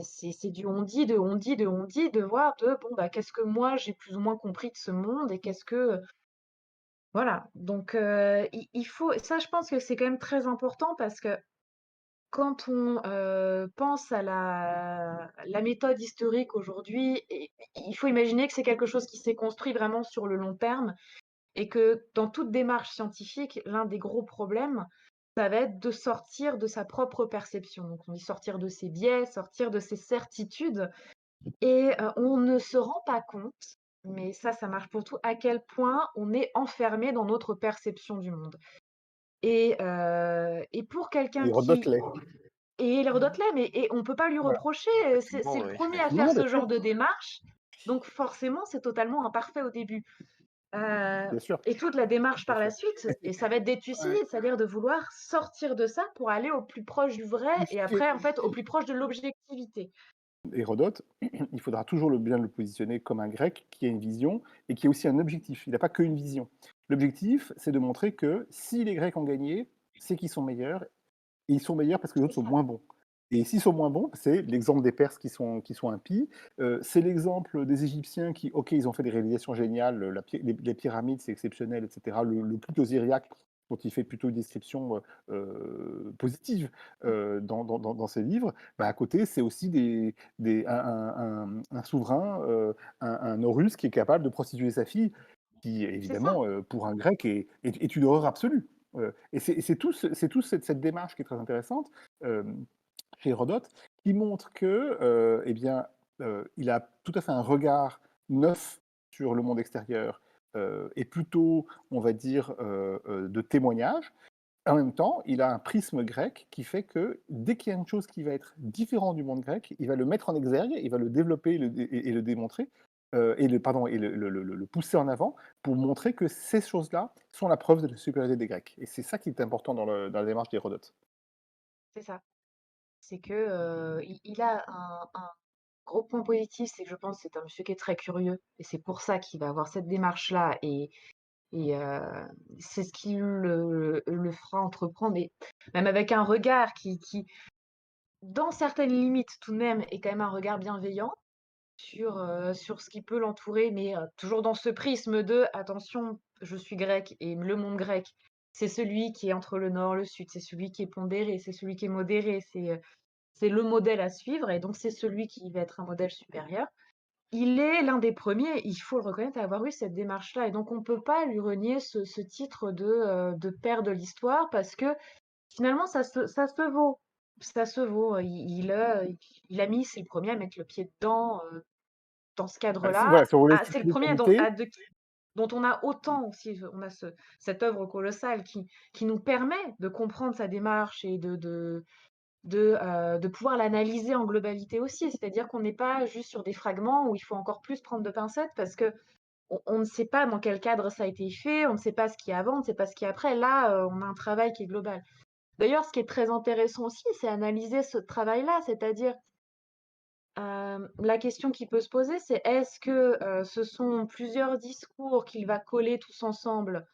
c'est du on-dit, de on-dit, de on-dit, de voir de: «Bon, bah, qu'est-ce que moi j'ai plus ou moins compris de ce monde et qu'est-ce que» voilà, donc il faut ça, je pense que c'est quand même très important parce que quand on, pense à la méthode historique aujourd'hui et il faut imaginer que c'est quelque chose qui s'est construit vraiment sur le long terme et que dans toute démarche scientifique, l'un des gros problèmes, ça va être de sortir de sa propre perception. Donc on dit sortir de ses biais, sortir de ses certitudes et on ne se rend pas compte, mais ça marche pour tout, à quel point on est enfermé dans notre perception du monde. Et pour quelqu'un Hérodote qui l'est. et Hérodote l'est, mais on peut pas lui Voilà. reprocher, c'est Effectivement, le oui. premier à Non, faire non, bien ce sûr, genre de démarche, donc forcément, c'est totalement imparfait au début. Heu bien sûr, et toute la démarche bien par la sûr. suite, Et et c'est ça va être d'être ouais, thucydide, c'est-à-dire de vouloir sortir de ça pour aller au plus proche du vrai et ce qui est après, en fait, au plus proche de l'objectivité. Hérodote, il faudra toujours bien le positionner comme un grec qui a une vision et qui a aussi un objectif. Il n'a pas qu'une vision. L'objectif, c'est de montrer que si les Grecs ont gagné, c'est qu'ils sont meilleurs, et ils sont meilleurs parce que les C'est autres sont ça, moins bons. Et s'ils sont moins bons, c'est l'exemple des Perses qui sont impies, c'est l'exemple des Égyptiens qui, ok, ils ont fait des réalisations géniales, les pyramides, c'est exceptionnel, etc. Le culte aux Syriaques, dont il fait plutôt une description positive dans ses livres, bah, à côté, c'est aussi un souverain, un Horus qui est capable de prostituer sa fille, qui c'est ça, évidemment, pour un Grec, est une horreur absolue. Et c'est tout cette démarche qui est très intéressante chez Hérodote, qui montre que, eh bien, il a tout à fait un regard neuf sur le monde extérieur et plutôt, on va dire, de témoignage. En même temps, il a un prisme grec qui fait que dès qu'il y a une chose qui va être différente du monde grec, il va le mettre en exergue, il va le développer et le démontrer, pardon, et le pousser en avant pour montrer que ces choses-là sont la preuve de la supériorité des Grecs. Et c'est ça qui est important dans la démarche d'Hérodote. c'est ça. C'est que, il a un gros point positif, c'est que je pense que c'est un monsieur qui est très curieux et c'est pour ça qu'il va avoir cette démarche-là et c'est ce qui le fera entreprendre, mais même avec un regard qui, dans certaines limites tout de même, est quand même un regard bienveillant sur ce qui peut l'entourer, mais toujours dans ce prisme de: «Attention, je suis grec et le monde grec, c'est celui qui est entre le nord, le sud, c'est celui qui est pondéré, c'est celui qui est modéré, c'est le modèle à suivre et donc c'est celui qui va être un modèle supérieur». Il est l'un des premiers, il faut le reconnaître, à avoir eu cette démarche-là et donc on peut pas lui renier ce titre de père de l'histoire parce que finalement ça se vaut. Ça se vaut. Il a mis c'est le premier à mettre le pied dedans, dans ce Bah, si, cadre-là. voilà, si on voulait Ah, c'est citer le des premier qualités, dont on a autant aussi, on a cette œuvre colossale qui nous permet de comprendre sa démarche et de pouvoir l'analyser en globalité aussi. C'est-à-dire qu'on n'est pas juste sur des fragments où il faut encore plus prendre de pincettes parce qu'on ne sait pas dans quel cadre ça a été fait, on ne sait pas ce qu'il y a avant, on ne sait pas ce qu'il y a après. Là, on a un travail qui est global. D'ailleurs, ce qui est très intéressant aussi, c'est analyser ce travail-là, c'est-à-dire, la question qui peut se poser, c'est est-ce que, ce sont plusieurs discours qu'il va coller tous ensemble?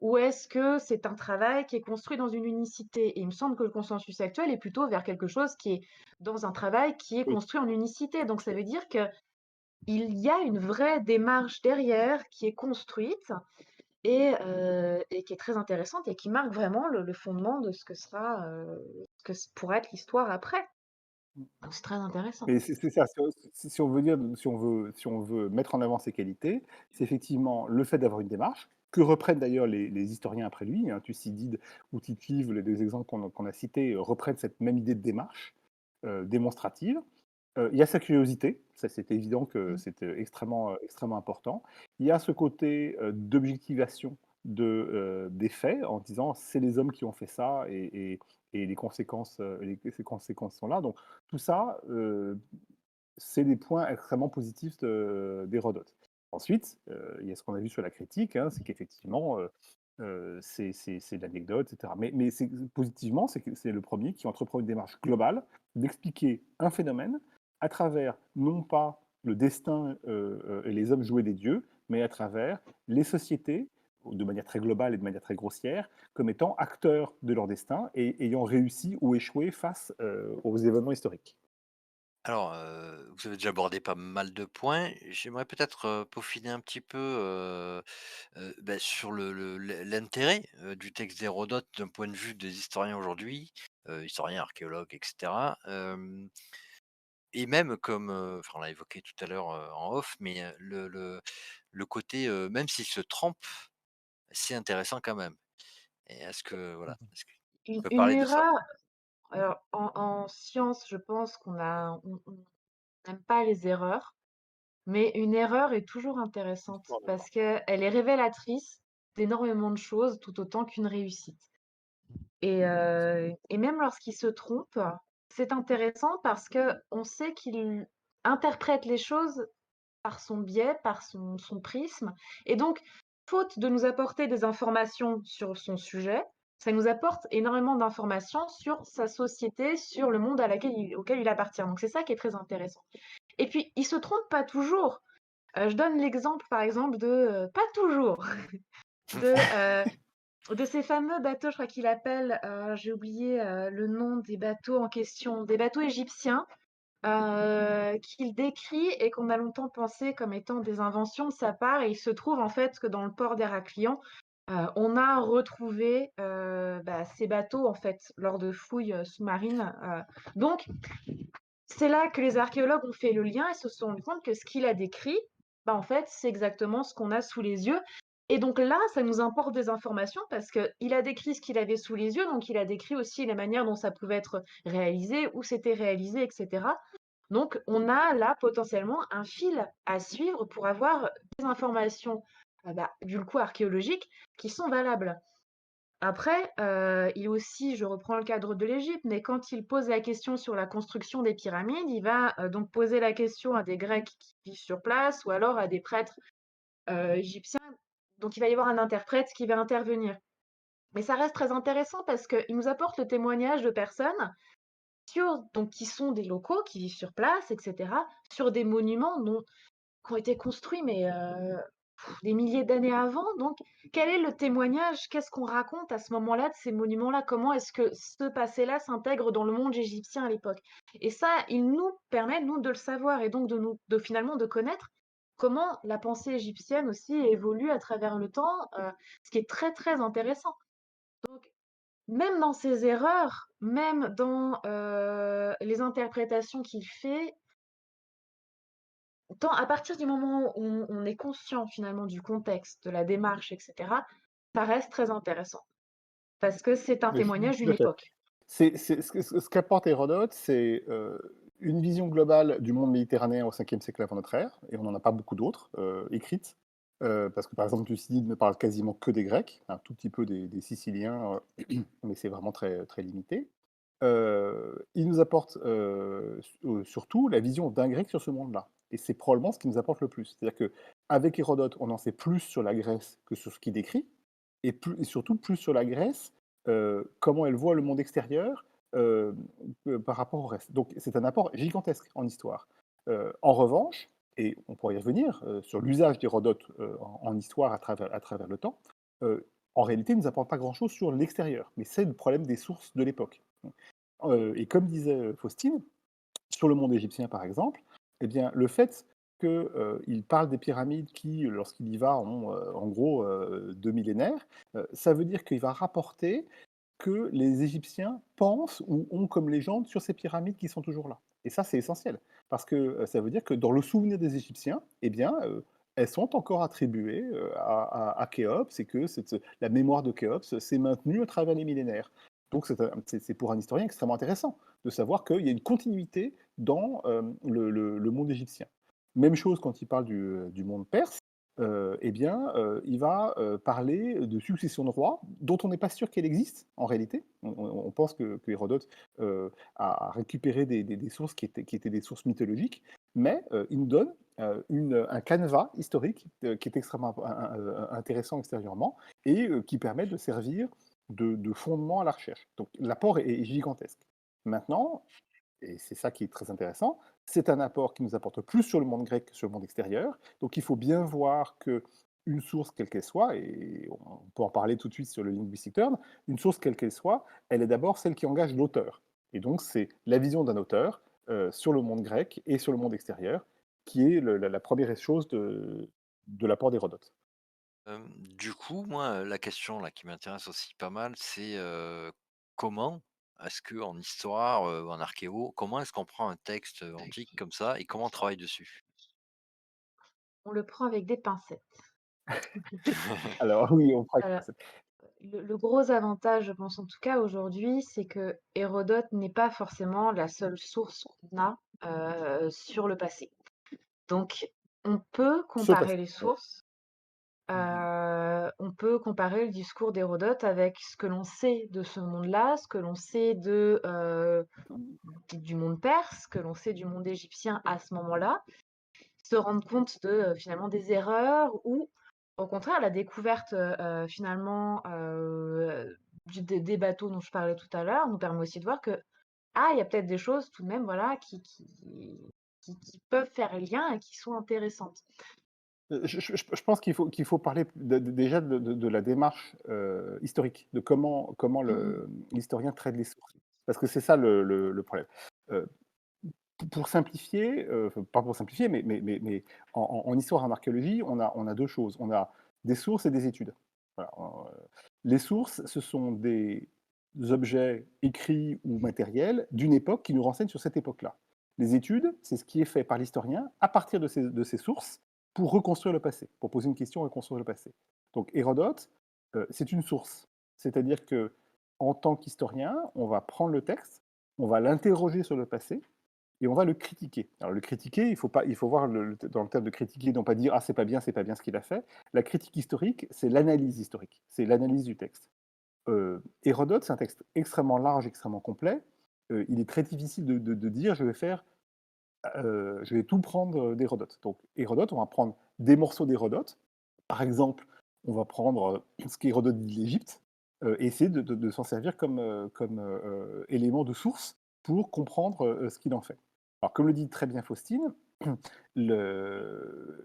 Ou est-ce que c'est un travail qui est construit dans une unicité? Et il me semble que le consensus actuel est plutôt vers quelque chose qui est dans un travail qui est oui, construit en unicité. Donc ça tout veut dire qu'il y a une vraie démarche derrière qui est construite et qui est très intéressante et qui marque vraiment le fondement de ce que sera, ce que pourra être l'histoire après. Donc c'est très intéressant. et c'est ça, si on veut dire, si on veut mettre en avant ses qualités, c'est effectivement le fait d'avoir une démarche, que reprennent d'ailleurs les historiens après lui, hein, Thucydide ou Tite-Live, les 2 exemples qu'on a cités, reprennent cette même idée de démarche, démonstrative. Il y a sa curiosité, ça c'est évident que Mmh. c'est, extrêmement important. Il y a ce côté, d'objectivation des faits en disant: «C'est les hommes qui ont fait ça et les conséquences sont là». Donc tout ça, c'est des points extrêmement positifs d'Hérodote. Ensuite, il y a ce qu'on a vu sur la critique, hein, c'est qu'effectivement, c'est de l'anecdote, et cetera. Mais c'est positivement, c'est que c'est le premier qui entreprend une démarche globale d'expliquer un phénomène à travers non pas le destin, et les hommes joués des dieux, mais à travers les sociétés, de manière très globale et de manière très grossière, comme étant acteurs de leur destin et ayant réussi ou échoué face, aux événements historiques. Alors, vous avez déjà abordé pas mal de points. J'aimerais peut-être, peaufiner un petit peu, sur l'intérêt, du texte d'Hérodote d'un point de vue des historiens aujourd'hui, historiens, archéologues et cetera. Et même comme, enfin on l'a évoqué tout à l'heure, en off, mais, le côté, même s'il se trompe, c'est intéressant quand même. Et est-ce que voilà, est-ce que tu peux Une parler de ça? erreur, alors en science, je pense qu'on n'aime pas les erreurs, mais une erreur est toujours intéressante Voilà. parce qu'elle est révélatrice d'énormément de choses tout autant qu'une réussite. Et même lorsqu'il se trompe, c'est intéressant parce qu'on sait qu'il interprète les choses par son biais, par son prisme. Et donc, faute de nous apporter des informations sur son sujet, ça nous apporte énormément d'informations sur sa société, sur le monde auquel il appartient. Donc c'est ça qui est très intéressant. Et puis, il se trompe pas toujours. Je donne l'exemple, par exemple, pas toujours, de, de ces fameux bateaux, je crois qu'il appelle, j'ai oublié le nom des bateaux en question, des bateaux égyptiens, qu'il décrit et qu'on a longtemps pensé comme étant des inventions de sa part. Et il se trouve en fait que dans le port d'Héraclion, on a retrouvé ces bateaux en fait lors de fouilles sous-marines. Donc c'est là que les archéologues ont fait le lien et se sont rendus compte que ce qu'il a décrit, en fait, c'est exactement ce qu'on a sous les yeux. Et donc là, ça nous importe des informations parce qu'il a décrit ce qu'il avait sous les yeux, donc il a décrit aussi la manière dont ça pouvait être réalisé, où c'était réalisé, etc. Donc on a là potentiellement un fil à suivre pour avoir des informations du coup archéologiques qui sont valables. Après, il aussi, je reprends le cadre de l'Égypte, mais quand il pose la question sur la construction des pyramides, il va donc poser la question à des Grecs qui vivent sur place ou alors à des prêtres égyptiens. Donc il va y avoir un interprète qui va intervenir. Mais ça reste très intéressant parce qu'il nous apporte le témoignage de personnes qui sont des locaux, qui vivent sur place, etc., sur des monuments qui ont été construits, mais des milliers d'années avant. Donc, quel est le témoignage? Qu'est-ce qu'on raconte à ce moment-là de ces monuments-là? Comment est-ce que ce passé-là s'intègre dans le monde égyptien à l'époque? Et ça, il nous permet, nous, de le savoir et donc finalement de connaître comment la pensée égyptienne aussi évolue à travers le temps, ce qui est très, très intéressant. Donc, même dans ses erreurs, même dans les interprétations qu'il fait, à partir du moment où on est conscient finalement du contexte, de la démarche, etc., ça reste très intéressant. Parce que c'est un Oui, témoignage tout d'une à fait. époque. Ce qu'apporte Hérodote, c'est une vision globale du monde méditerranéen au 5e siècle avant notre ère, et on n'en a pas beaucoup d'autres écrites, parce que par exemple Thucydide ne parle quasiment que des Grecs, un tout petit peu des Siciliens, mais c'est vraiment très, très limité. Il nous apporte surtout la vision d'un Grec sur ce monde-là, et c'est probablement ce qui nous apporte le plus. C'est-à-dire qu'avec Hérodote, on en sait plus sur la Grèce que sur ce qu'il décrit, et surtout plus sur la Grèce, comment elle voit le monde extérieur par rapport au reste. Donc c'est un apport gigantesque en histoire. En revanche, et on pourrait y revenir sur l'usage d'Hérodote en histoire à travers le temps, en réalité, il ne nous apporte pas grand-chose sur l'extérieur, mais c'est le problème des sources de l'époque. Et comme disait Faustine, sur le monde égyptien par exemple, eh bien, le fait qu'il parle des pyramides qui, lorsqu'il y va, ont en gros 2 millénaires, ça veut dire qu'il va rapporter que les Égyptiens pensent ou ont comme légende sur ces pyramides qui sont toujours là. Et ça, c'est essentiel, parce que ça veut dire que dans le souvenir des Égyptiens, eh bien, elles sont encore attribuées à Khéops, et que la mémoire de Khéops s'est maintenue à travers les millénaires. Donc c'est pour un historien extrêmement intéressant de savoir qu'il y a une continuité dans le monde égyptien. Même chose quand il parle du monde perse, eh bien, il va parler de succession de rois, dont on n'est pas sûr qu'elle existe en réalité. On pense que Hérodote a récupéré des sources qui étaient des sources mythologiques, mais il nous donne un canevas historique qui est extrêmement intéressant extérieurement et qui permet de servir de fondement à la recherche. Donc l'apport est gigantesque. Maintenant, et c'est ça qui est très intéressant, c'est un apport qui nous apporte plus sur le monde grec que sur le monde extérieur. Donc il faut bien voir que une source, quelle qu'elle soit, et on peut en parler tout de suite sur le linguistic turn, une source, quelle qu'elle soit, elle est d'abord celle qui engage l'auteur. Et donc c'est la vision d'un auteur sur le monde grec et sur le monde extérieur qui est la première chose de l'apport d'Hérodote. Du coup, moi, la question là qui m'intéresse aussi pas mal, c'est, comment est-ce que en histoire, en archéo, comment est-ce qu'on prend un texte, antique comme ça et comment on travaille dessus? On le prend avec des pincettes. Alors oui, on fera Heu, le gros avantage, je pense en tout cas aujourd'hui, c'est que Hérodote n'est pas forcément la seule source qu'on a, sur le passé. Donc on peut ce comparer passé. les Oui. sources, on peut comparer le discours d'Hérodote avec ce que l'on sait de ce monde-là, ce que l'on sait du monde perse, ce que l'on sait du monde égyptien à ce moment-là, se rendre compte de, finalement des erreurs ou au contraire la découverte, finalement, des bateaux dont je parlais tout à l'heure nous permet aussi de voir que, ah, il y a peut-être des choses tout de même, voilà, qui peuvent faire lien et qui sont intéressantes. Je pense qu'il faut parler déjà de la démarche historique, de comment Mmh. l'historien traite les sources. Parce que c'est ça le problème. Euh, pour simplifier, enfin, pas pour simplifier, mais en histoire, en archéologie, on a deux choses. On a des sources et des études. Voilà, les sources, ce sont des objets écrits ou matériels d'une époque qui nous renseignent sur cette époque-là. Les études, c'est ce qui est fait par l'historien à partir de ces sources pour reconstruire le passé, pour poser une question et reconstruire le passé. Donc Hérodote, c'est une source. C'est-à-dire que en tant qu'historien, on va prendre le texte, on va l'interroger sur le passé, et on va le critiquer. Alors le critiquer, il faut voir dans le terme de critiquer, non pas dire ah c'est pas bien ce qu'il a fait. La critique historique, c'est l'analyse historique, c'est l'analyse du texte. Hérodote, c'est un texte extrêmement large, extrêmement complet. Il est très difficile de dire je vais tout prendre d'Hérodote. Donc Hérodote, on va prendre des morceaux d'Hérodote. Par exemple, on va prendre ce qu'Hérodote dit de l'Égypte et essayer de s'en servir comme élément de source pour comprendre ce qu'il en fait. Alors, comme le dit très bien Faustine, le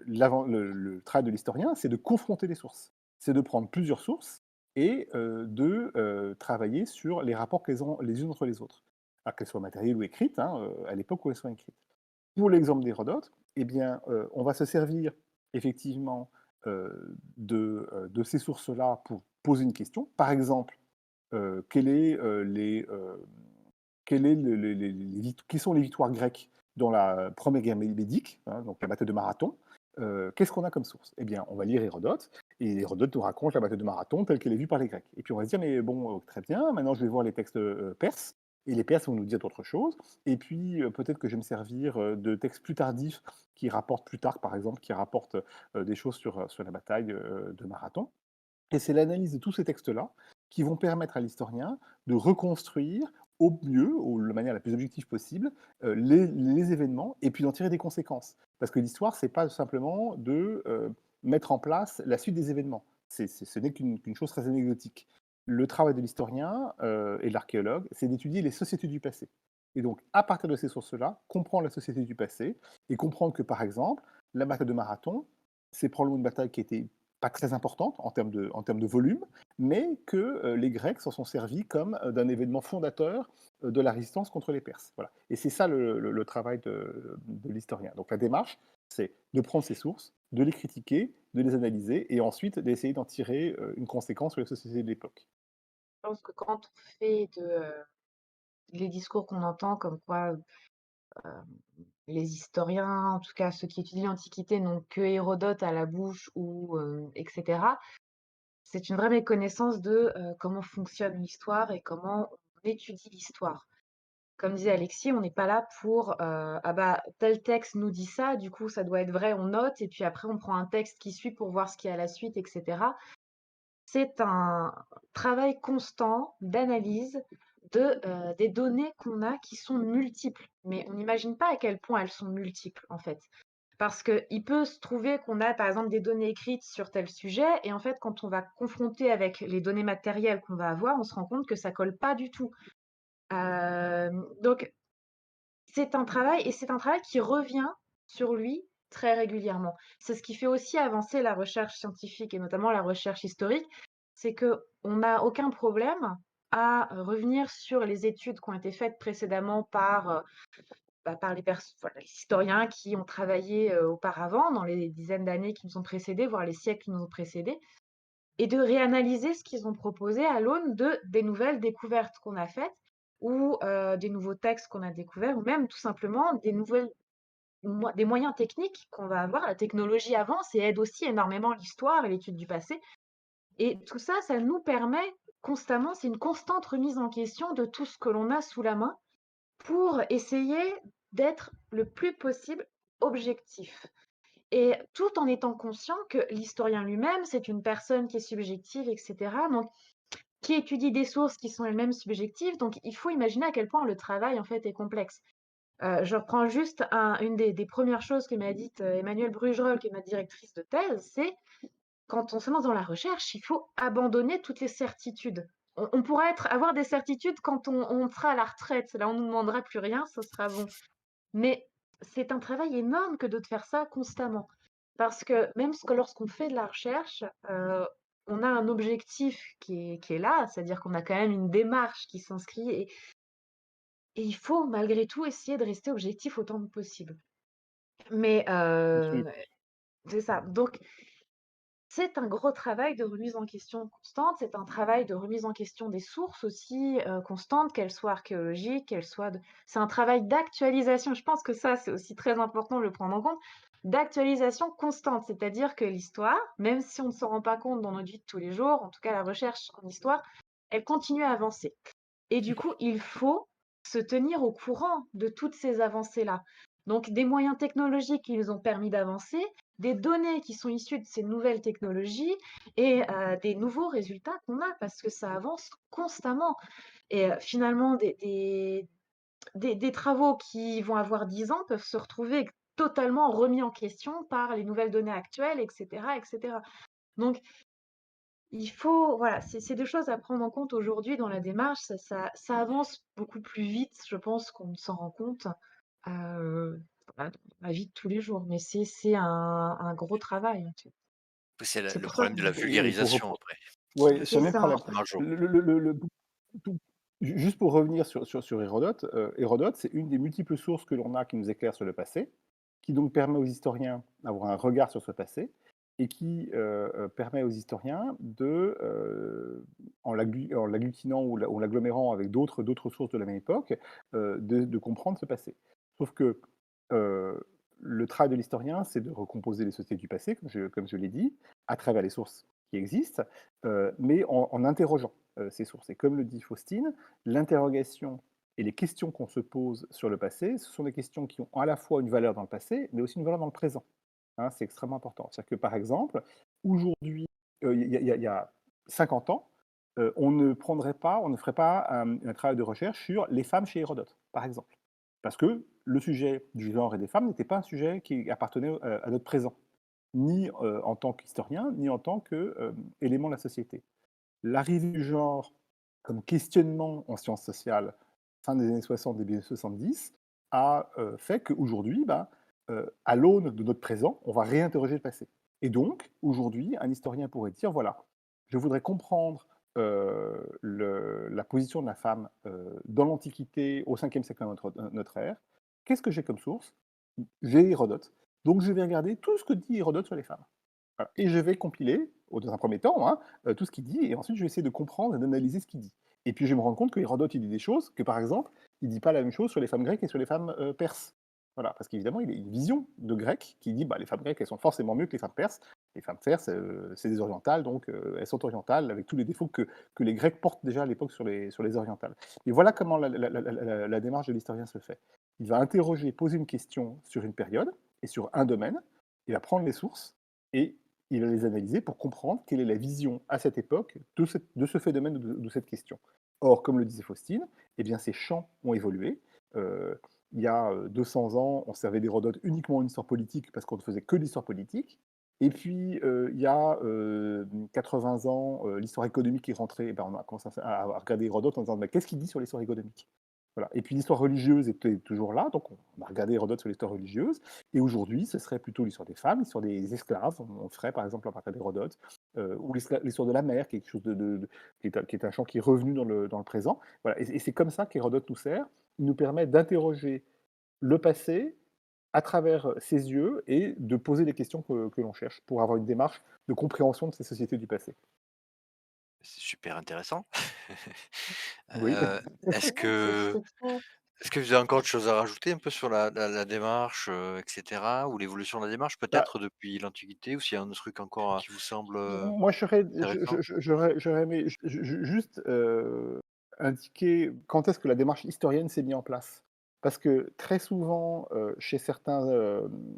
travail de l'historien, c'est de confronter les sources. C'est de prendre plusieurs sources et de travailler sur les rapports qu'elles ont les unes entre les autres. Alors qu'elles soient matérielles ou écrites, hein, à l'époque où elles sont écrites. Pour l'exemple d'Hérodote, eh bien, on va se servir effectivement de ces sources-là pour poser une question. Par exemple, quel est, quel est qui sont les victoires grecques dans la première guerre médique, hein, donc la bataille de Marathon. Qu'est-ce qu'on a comme source? Eh bien, on va lire Hérodote, et Hérodote nous raconte la bataille de Marathon telle qu'elle est vue par les Grecs. Et puis on va se dire, mais bon, très bien, maintenant je vais voir les textes perses, et les Perses vont nous dire d'autres choses. Et puis peut-être que je vais me servir de textes plus tardifs qui rapportent plus tard, par exemple, qui rapportent des choses sur la bataille de Marathon. Et c'est l'analyse de tous ces textes-là qui vont permettre à l'historien de reconstruire au mieux, ou de la manière la plus objective possible, les événements et puis d'en tirer des conséquences. Parce que l'histoire, c'est pas simplement de mettre en place la suite des événements. Ce n'est qu'une chose très anecdotique. Le travail de l'historien et de l'archéologue, c'est d'étudier les sociétés du passé. Et donc, à partir de ces sources-là, comprendre la société du passé et comprendre que, par exemple, la bataille de Marathon, c'est probablement une bataille qui était pas très importante en termes de volume, mais que les Grecs s'en sont servis comme d'un événement fondateur de la résistance contre les Perses. Voilà. Et c'est ça le travail de l'historien. Donc la démarche, c'est de prendre ces sources, de les critiquer, de les analyser, et ensuite d'essayer d'en tirer une conséquence sur les sociétés de l'époque. Je pense que quand on fait les discours qu'on entend comme quoi, les historiens, en tout cas ceux qui étudient l'Antiquité, n'ont que Hérodote à la bouche ou et cetera, c'est une vraie méconnaissance de, comment fonctionne l'histoire et comment on étudie l'histoire. Comme disait Alexis, on n'est pas là pour, «Ah bah, tel texte nous dit ça, du coup ça doit être vrai», on note et puis après on prend un texte qui suit pour voir ce qu'il y a à la suite et cetera. C'est un travail constant d'analyse des données qu'on a qui sont multiples, mais on n'imagine pas à quel point elles sont multiples, en fait. Parce qu'il peut se trouver qu'on a, par exemple, des données écrites sur tel sujet et en fait, quand on va confronter avec les données matérielles qu'on va avoir, on se rend compte que ça colle pas du tout. Donc c'est un travail qui revient sur lui très régulièrement. C'est ce qui fait aussi avancer la recherche scientifique et notamment la recherche historique, c'est qu'on n'a aucun problème à revenir sur les études qui ont été faites précédemment par voilà, les historiens qui ont travaillé, auparavant, dans les dizaines d'années qui nous ont précédés, voire les siècles qui nous ont précédés et de réanalyser ce qu'ils ont proposé à l'aune des nouvelles découvertes qu'on a faites ou des nouveaux textes qu'on a découverts ou même tout simplement des moyens techniques qu'on va avoir. La technologie avance et aide aussi énormément l'histoire et l'étude du passé et tout ça, ça nous permet constamment c'est une constante remise en question de tout ce que l'on a sous la main pour essayer d'être le plus possible objectif. et tout en étant conscient que l'historien lui-même, c'est une personne qui est subjective et cetera, donc qui étudie des sources qui sont elles-mêmes subjectives, donc il faut imaginer à quel point le travail, en fait, est complexe. Je reprends juste une des 1res choses que m'a dites, Emmanuelle Brugerolles, qui est ma directrice de thèse, c'est: «Quand on se lance dans la recherche, il faut abandonner toutes les certitudes». On pourra avoir des certitudes quand on sera à la retraite, là, on nous demandera plus rien, ce sera bon. Mais c'est un travail énorme que de faire ça constamment. Parce que même lorsqu'on fait de la recherche, on a un objectif qui est là, c'est-à-dire qu'on a quand même une démarche qui s'inscrit et il faut malgré tout essayer de rester objectif autant que possible. Mais Absolument. c'est ça. Donc c'est un gros travail de remise en question constante, c'est un travail de remise en question des sources aussi, constante, qu'elles soient archéologiques, qu'elles soient de c'est un travail d'actualisation. Je pense que ça, c'est aussi très important de le prendre en compte, d'actualisation constante. C'est-à-dire que l'histoire, même si on ne s'en rend pas compte dans notre vie de tous les jours, en tout cas la recherche en histoire, elle continue à avancer. Et du coup, il faut se tenir au courant de toutes ces avancées-là. Donc des moyens technologiques qui nous ont permis d'avancer, des données qui sont issues de ces nouvelles technologies et des nouveaux résultats qu'on a parce que ça avance constamment. Et finalement, des travaux qui vont avoir 10 ans peuvent se retrouver totalement remis en question par les nouvelles données actuelles, et cetera, et cetera. Donc il faut voilà, c'est des choses à prendre en compte aujourd'hui dans la démarche. Ça avance beaucoup plus vite, je pense, qu'on ne s'en rend compte, voilà, dans la vie de tous les jours. Mais c'est un gros travail, en fait. C'est C'est le pour ça problème de la qu'on Et pour vulgarisation après, qui ouais, ne c'est c'est le même ça. problème. se marge au Tout juste pour revenir sur Hérodote, Hérodote, c'est une des multiples sources que l'on a qui nous éclairent sur le passé, qui donc permet aux historiens d'avoir un regard sur ce passé et qui, permet aux historiens de, en l'agglutinant ou l'agglomérant avec d'autres sources de la même époque, de comprendre ce passé. Sauf que, heu, le travail de l'historien, c'est de recomposer les sociétés du passé, comme je l'ai dit, à travers les sources qui existent, mais en interrogeant ces sources. Et comme le dit Faustine, l'interrogation et les questions qu'on se pose sur le passé, ce sont des questions qui ont à la fois une valeur dans le passé, mais aussi une valeur dans le présent. Hein, c'est extrêmement important. C'est-à-dire que, par exemple, aujourd'hui, il y a 50 ans, on ne ferait pas un travail de recherche sur les femmes chez Hérodote, par exemple. Parce que le sujet du genre et des femmes n'était pas un sujet qui appartenait à notre présent, ni en tant qu'historien, ni en tant qu'élément de la société. L'arrivée du genre comme questionnement en sciences sociales, fin des années 60, début des 70, a fait qu'aujourd'hui, à l'aune de notre présent, on va réinterroger le passé. Et donc, aujourd'hui, un historien pourrait dire, voilà, je voudrais comprendre la position de la femme dans l'Antiquité, au 5e siècle de notre ère. Qu'est-ce que j'ai comme source? J'ai Hérodote. Donc, je vais regarder tout ce que dit Hérodote sur les femmes. Voilà. Et je vais compiler, dans un premier temps, hein, tout ce qu'il dit, et ensuite je vais essayer de comprendre et d'analyser ce qu'il dit. Et puis je vais me rendre compte que Hérodote, il dit des choses que, par exemple, il ne dit pas la même chose sur les femmes grecques et sur les femmes perses. Voilà, parce qu'évidemment, il a une vision de grec qui dit bah, les femmes grecques, elles sont forcément mieux que les femmes perses. Les femmes perses, c'est des orientales, donc elles sont orientales, avec tous les défauts que les grecs portent déjà à l'époque sur les orientales. Et voilà comment la démarche de l'historien se fait. Il va interroger, poser une question sur une période et sur un domaine, il va prendre les sources, et il va les analyser pour comprendre quelle est la vision à cette époque de ce phénomène, de cette question. Or, comme le disait Faustine, eh bien, ces champs ont évolué. Euh, il y a 200 ans, on servait d'Hérodote uniquement en histoire politique parce qu'on ne faisait que l'histoire politique. Et puis, il y a 80 ans, l'histoire économique est rentrée. Eh ben, on a commencé à regarder Hérodote en disant mais qu'est-ce qu'il dit sur l'histoire économique? Voilà. Et puis l'histoire religieuse était toujours là, donc on a regardé Hérodote sur l'histoire religieuse. Et aujourd'hui, ce serait plutôt l'histoire des femmes, l'histoire des esclaves. On ferait par exemple à partir d'Hérodote, ou l'histoire de la mer, quelque chose qui est un champ qui est revenu dans le présent. Voilà. Et c'est comme ça qu'Hérodote nous sert. Il nous permet d'interroger le passé à travers ses yeux et de poser les questions que l'on cherche pour avoir une démarche de compréhension de ces sociétés du passé. c'est super intéressant. Oui. Est-ce que C'est très est-ce que vous avez encore autre chose à rajouter un peu sur la démarche, et cetera? Ou l'évolution de la démarche Bah, peut-être depuis l'Antiquité? Ou s'il y a un autre truc encore, qui vous semble, moi, intéressant? j'aurais aimé juste indiquer quand est-ce que la démarche historienne s'est mise en place. Parce que très souvent, chez certains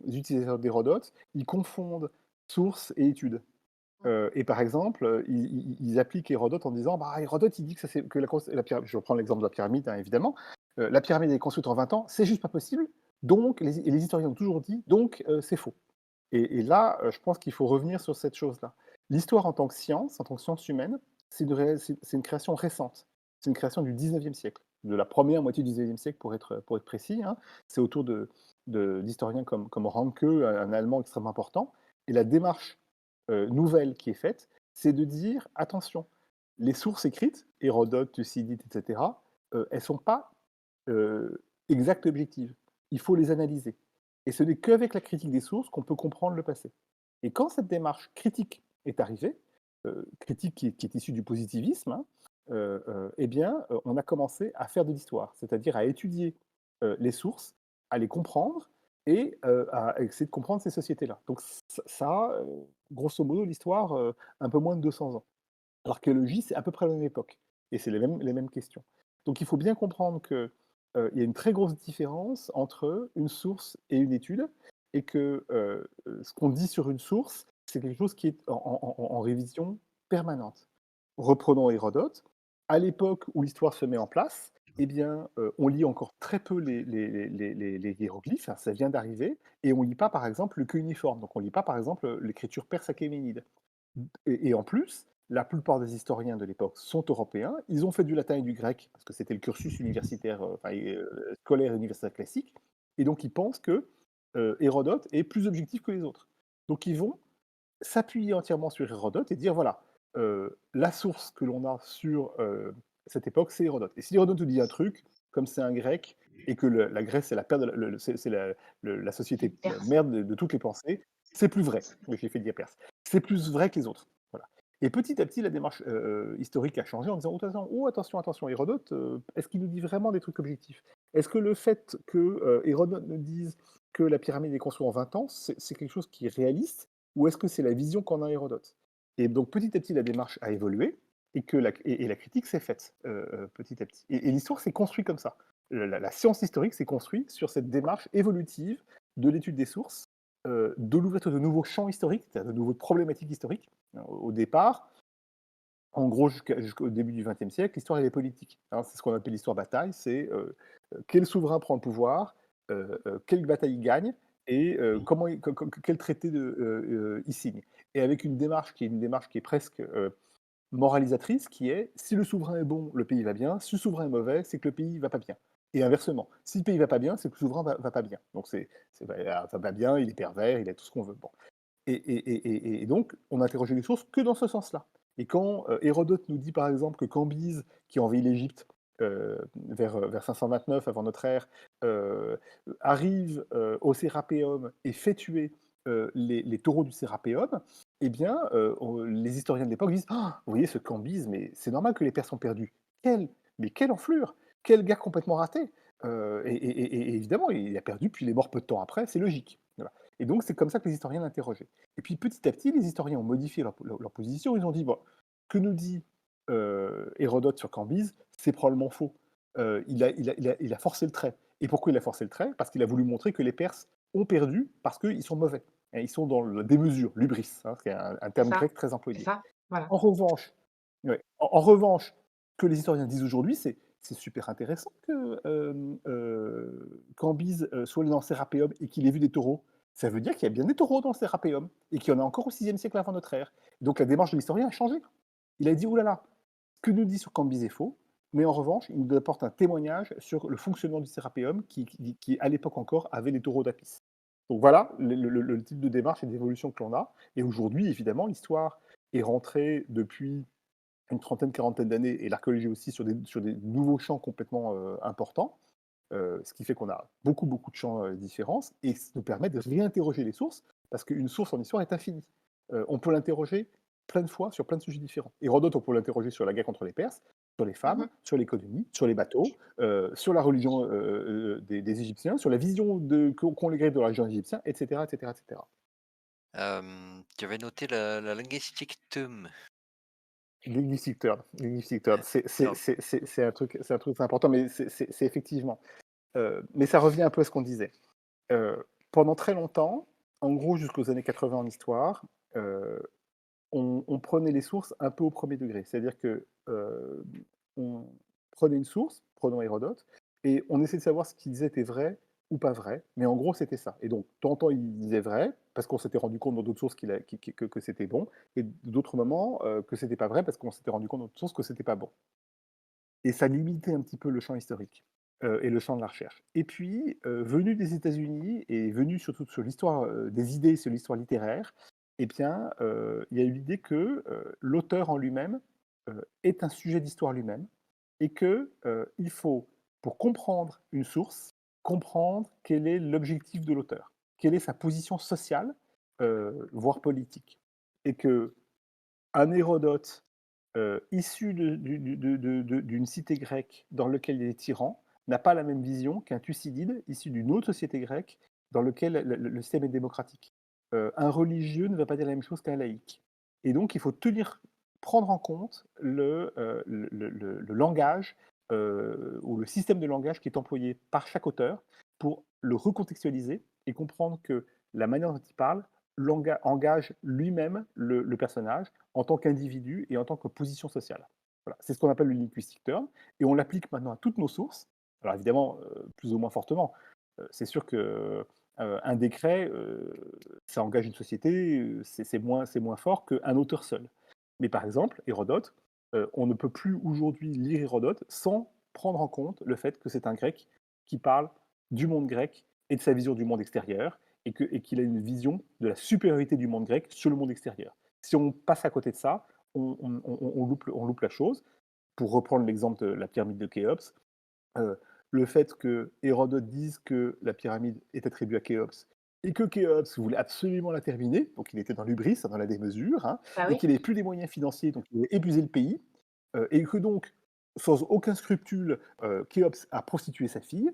utilisateurs d'Hérodote, ils confondent source et étude. Mmh. Et par exemple, ils appliquent Hérodote en disant: «Bah, Hérodote, il dit que ça c'est que la pyramide», je reprends l'exemple de la pyramide, hein, évidemment. «La pyramide est construite en 20 ans, c'est juste pas possible, donc les historiens ont toujours dit, donc c'est faux». Et là, je pense qu'il faut revenir sur cette chose-là. L'histoire en tant que science humaine, c'est une création récente. C'est une création du 19e siècle, de la première moitié du 19e siècle pour être précis, hein. C'est autour d'historiens comme Ranke, un Allemand extrêmement important. Et la démarche nouvelle qui est faite, c'est de dire: «Attention, les sources écrites, Hérodote, Thucydide et cetera, elles sont pas, exactes et objectives. Il faut les analyser. Et ce n'est qu'avec la critique des sources qu'on peut comprendre le passé». Et quand cette démarche critique est arrivée, critique qui est issue du positivisme, hein, eh bien, on a commencé à faire de l'histoire, c'est-à-dire à étudier, les sources, à les comprendre et à essayer de comprendre ces sociétés-là. Donc grosso modo, l'histoire, un peu moins de 200 ans. L'archéologie, c'est à peu près la même époque et c'est les mêmes questions. Donc il faut bien comprendre que, il y a une très grosse différence entre une source et une étude et que, ce qu'on dit sur une source, c'est quelque chose qui est en révision permanente. Reprenons Hérodote. À l'époque où l'histoire se met en place, eh bien, on lit encore très peu les hiéroglyphes, hein, ça vient d'arriver et on lit pas, par exemple, le cunéiforme. Donc on lit pas, par exemple, l'écriture perse achéménide. Et en plus, la plupart des historiens de l'époque sont européens. Ils ont fait du latin et du grec, parce que c'était le cursus universitaire, scolaire et universitaire classique. Et donc, ils pensent que Hérodote est plus objectif que les autres. Donc, ils vont s'appuyer entièrement sur Hérodote et dire voilà, la source que l'on a sur cette époque, c'est Hérodote. Et si Hérodote nous dit un truc, comme c'est un grec, et que la Grèce, c'est la, père de c'est la Les société Perses. mère de toutes les pensées, c'est plus vrai. Oui, j'ai fait diaperse. C'est plus vrai que les autres. Voilà. Et petit à petit, la démarche historique a changé en disant oh, attention, attention, Hérodote, est-ce qu'il nous dit vraiment des trucs objectifs? Est-ce que le fait que Hérodote nous dise que la pyramide est construite en 20 ans, c'est quelque chose qui est réaliste ou est-ce que c'est la vision qu'en a Hérodote? Et donc petit à petit, la démarche a évolué et la critique s'est faite petit à petit. Et l'histoire s'est construite comme ça. La science historique s'est construite sur cette démarche évolutive de l'étude des sources, de l'ouverture de nouveaux champs historiques, c'est-à-dire de nouvelles problématiques historiques. Au départ, en gros, jusqu'au début du XXe siècle, l'histoire elle est politique, hein. C'est ce qu'on appelle l'histoire bataille, c'est quel souverain prend le pouvoir, quelle bataille il gagne et comment quel traité il signe. Et avec une démarche qui est presque moralisatrice, qui est si le souverain est bon, le pays va bien, si le souverain est mauvais, c'est que le pays va pas bien. Et inversement, si le pays va pas bien, c'est que le souverain va pas bien. Donc va pas bien, il est pervers, il a tout ce qu'on veut. Bon. Et donc, on interrogeait les sources que dans ce sens-là. Et quand Hérodote nous dit par exemple que Cambyse, qui envahit l'Égypte vers 529 avant notre ère, arrive au Sérapéum et fait tuer les taureaux du Sérapéum, eh bien, les historiens de l'époque disent ah, vous voyez, ce Cambyse, mais c'est normal que les Perses ont perdu. Mais quelle enflure. Quelle guerre complètement ratée. Et évidemment, il a perdu, puis il est mort peu de temps après, c'est logique. Voilà. Et donc, c'est comme ça que les historiens l'interrogeaient. Et puis, petit à petit, les historiens ont modifié leur position. Ils ont dit, bon, que nous dit Hérodote sur Cambyse, c'est probablement faux. Il a forcé le trait. Et pourquoi il a forcé le trait? Parce qu'il a voulu montrer que les Perses ont perdu parce qu'ils sont mauvais. Et ils sont dans la démesure, l'hubris, hein, c'est un C'est terme ça, grec très c'est employé. ça, voilà. En revanche, ouais, en revanche, ce que les historiens disent aujourd'hui, c'est super intéressant que Cambyse soit allé dans le Sérapéum et qu'il ait vu des taureaux. Ça veut dire qu'il y a bien des taureaux dans le Sérapéum et qu'il y en a encore au 6e siècle avant notre ère. Donc la démarche de l'historien a changé. Il a dit: «Ouh là là, ce que nous dit sur Cambyse est faux, mais en revanche, il nous apporte un témoignage sur le fonctionnement du Sérapéum qui à l'époque encore, avait les taureaux d'Apis». Donc voilà le type de démarche et d'évolution que l'on a. Et aujourd'hui, évidemment, l'histoire est rentrée depuis une trentaine, quarantaine d'années, et l'archéologie aussi, sur des nouveaux champs complètement importants, ce qui fait qu'on a beaucoup, beaucoup de champs différents, et ça nous permet de réinterroger les sources, parce qu'une source en histoire est infinie. On peut l'interroger plein de fois sur plein de sujets différents. Hérodote, on peut l'interroger sur la guerre contre les Perses, sur les femmes, Mmh. sur l'économie, sur les bateaux, sur la religion des Égyptiens, sur la vision qu'ont les Grecs de la religion égyptienne, etc., etc., etc. Tu avais noté la linguistique TUM. Linguistic turn, Heu, c'est alors un truc, c'est important, mais c'est effectivement. Mais ça revient un peu à ce qu'on disait. Pendant très longtemps, en gros jusqu'aux années 80 en histoire, heu, on prenait les sources un peu au premier degré. C'est-à-dire que, on prenait une source, prenons Hérodote, et on essayait de savoir ce qu'il disait était vrai ou pas vrai, mais en gros c'était ça. Et donc de temps en temps il disait vrai, parce qu'on s'était rendu compte dans d'autres sources qu'il a que c'était bon, et d'autres moments, que c'était pas vrai parce qu'on s'était rendu compte dans d'autres sources que c'était pas bon. Et ça limitait un petit peu le champ historique, et le champ de la recherche. Et puis, venu des États-Unis et venu surtout sur l'histoire, des idées, sur l'histoire littéraire, eh bien, il y a eu l'idée que, l'auteur en lui-même, est un sujet d'histoire lui-même, et que, il faut, pour comprendre une source, comprendre quel est l'objectif de l'auteur. Quelle est sa position sociale, voire politique. Et que un Hérodote, issu d'une cité grecque dans lequel il est tyran, n'a pas la même vision qu'un Thucydide issu d'une autre société grecque dans lequel le système est démocratique. Un religieux ne va pas dire la même chose qu'un laïc. Et donc il faut prendre en compte le langage, ou le système de langage qui est employé par chaque auteur pour le recontextualiser et comprendre que la manière dont il parle engage lui-même le personnage en tant qu'individu et en tant que position sociale. Voilà, c'est ce qu'on appelle le linguistic term, et on l'applique maintenant à toutes nos sources. Alors évidemment, plus ou moins fortement. C'est sûr que un décret, ça engage une société, c'est moins fort qu'un auteur seul. Mais par exemple, Hérodote, on ne peut plus aujourd'hui lire Hérodote sans prendre en compte le fait que c'est un grec qui parle du monde grec et de sa vision du monde extérieur, et qu'il a une vision de la supériorité du monde grec sur le monde extérieur. Si on passe à côté de ça, on loupe la chose. Pour reprendre l'exemple de la pyramide de Khéops, le fait que Hérodote dise que la pyramide est attribuée à Khéops et que Khéops voulait absolument la terminer, donc il était dans l'hubris, dans la démesure, hein, Bah et oui, qu'il n'avait plus les moyens financiers, donc il voulait épuiser le pays, et que donc, sans aucun scrupule, Khéops a prostitué sa fille.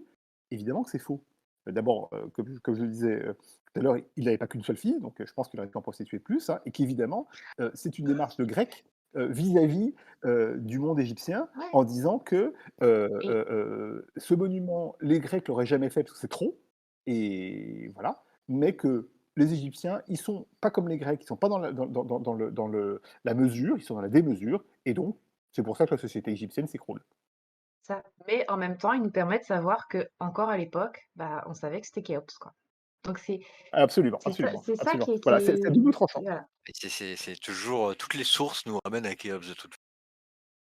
Évidemment que c'est faux. D'abord, comme je le disais tout à l'heure, il n'avait pas qu'une seule fille, donc je pense qu'il aurait pu en prostituer plus, hein, et qu'évidemment, c'est une démarche de grec vis-à-vis du monde égyptien, ouais. en disant que Et ce monument, les Grecs l'auraient jamais fait parce que c'est trop, et voilà, mais que les Égyptiens, ils sont pas comme les Grecs, ils sont pas la mesure, ils sont dans la démesure, et donc c'est pour ça que la société égyptienne s'écroule. ça mais en même temps, il nous permet de savoir que encore à l'époque, bah, on savait que c'était Khéops, quoi. Donc Absolument, c'est ça absolument, c'est ça absolument. qui Voilà, c'est à double est tranchant. voilà. Et c'est toujours, toutes les sources nous ramènent à Khéops de toute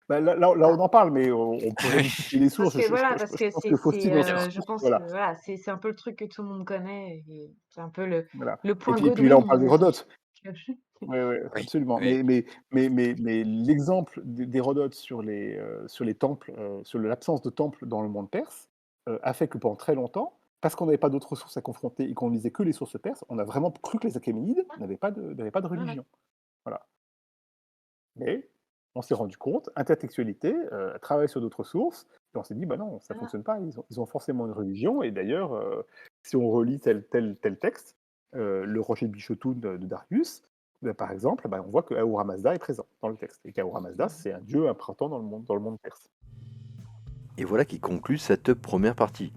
Bah, là, on Ah, en parle, mais on pourrait multiplier les parce sources. que voilà, parce Je que pense que Faustine en bien sûr. je source, pense que voilà, voilà, c'est un peu le truc que tout le monde connaît et c'est un peu voilà. le Et point puis là, on Godwin, parle d'Hérodote. du Oui, oui, Oui, absolument. oui. Mais l'exemple d'Hérodote sur les temples, sur l'absence de temples dans le monde perse, a fait que pendant très longtemps, parce qu'on n'avait pas d'autres sources à confronter et qu'on lisait que les sources perses, on a vraiment cru que les Achéménides n'avaient pas de voilà. religion. Voilà. Mais on s'est rendu compte, intertextualité, travailler sur d'autres sources, et on s'est dit: «Bah non, ça ne Voilà. fonctionne pas, ils ont forcément une religion», et d'ailleurs, si on relit tel texte, le Rocher de Bichotoun de Darius, bah, par exemple, bah, on voit que Ahura Mazda est présent dans le texte, et qu'Ahura Mazda, Mmh. c'est un dieu important dans le monde perse. Et voilà qui conclut cette première partie.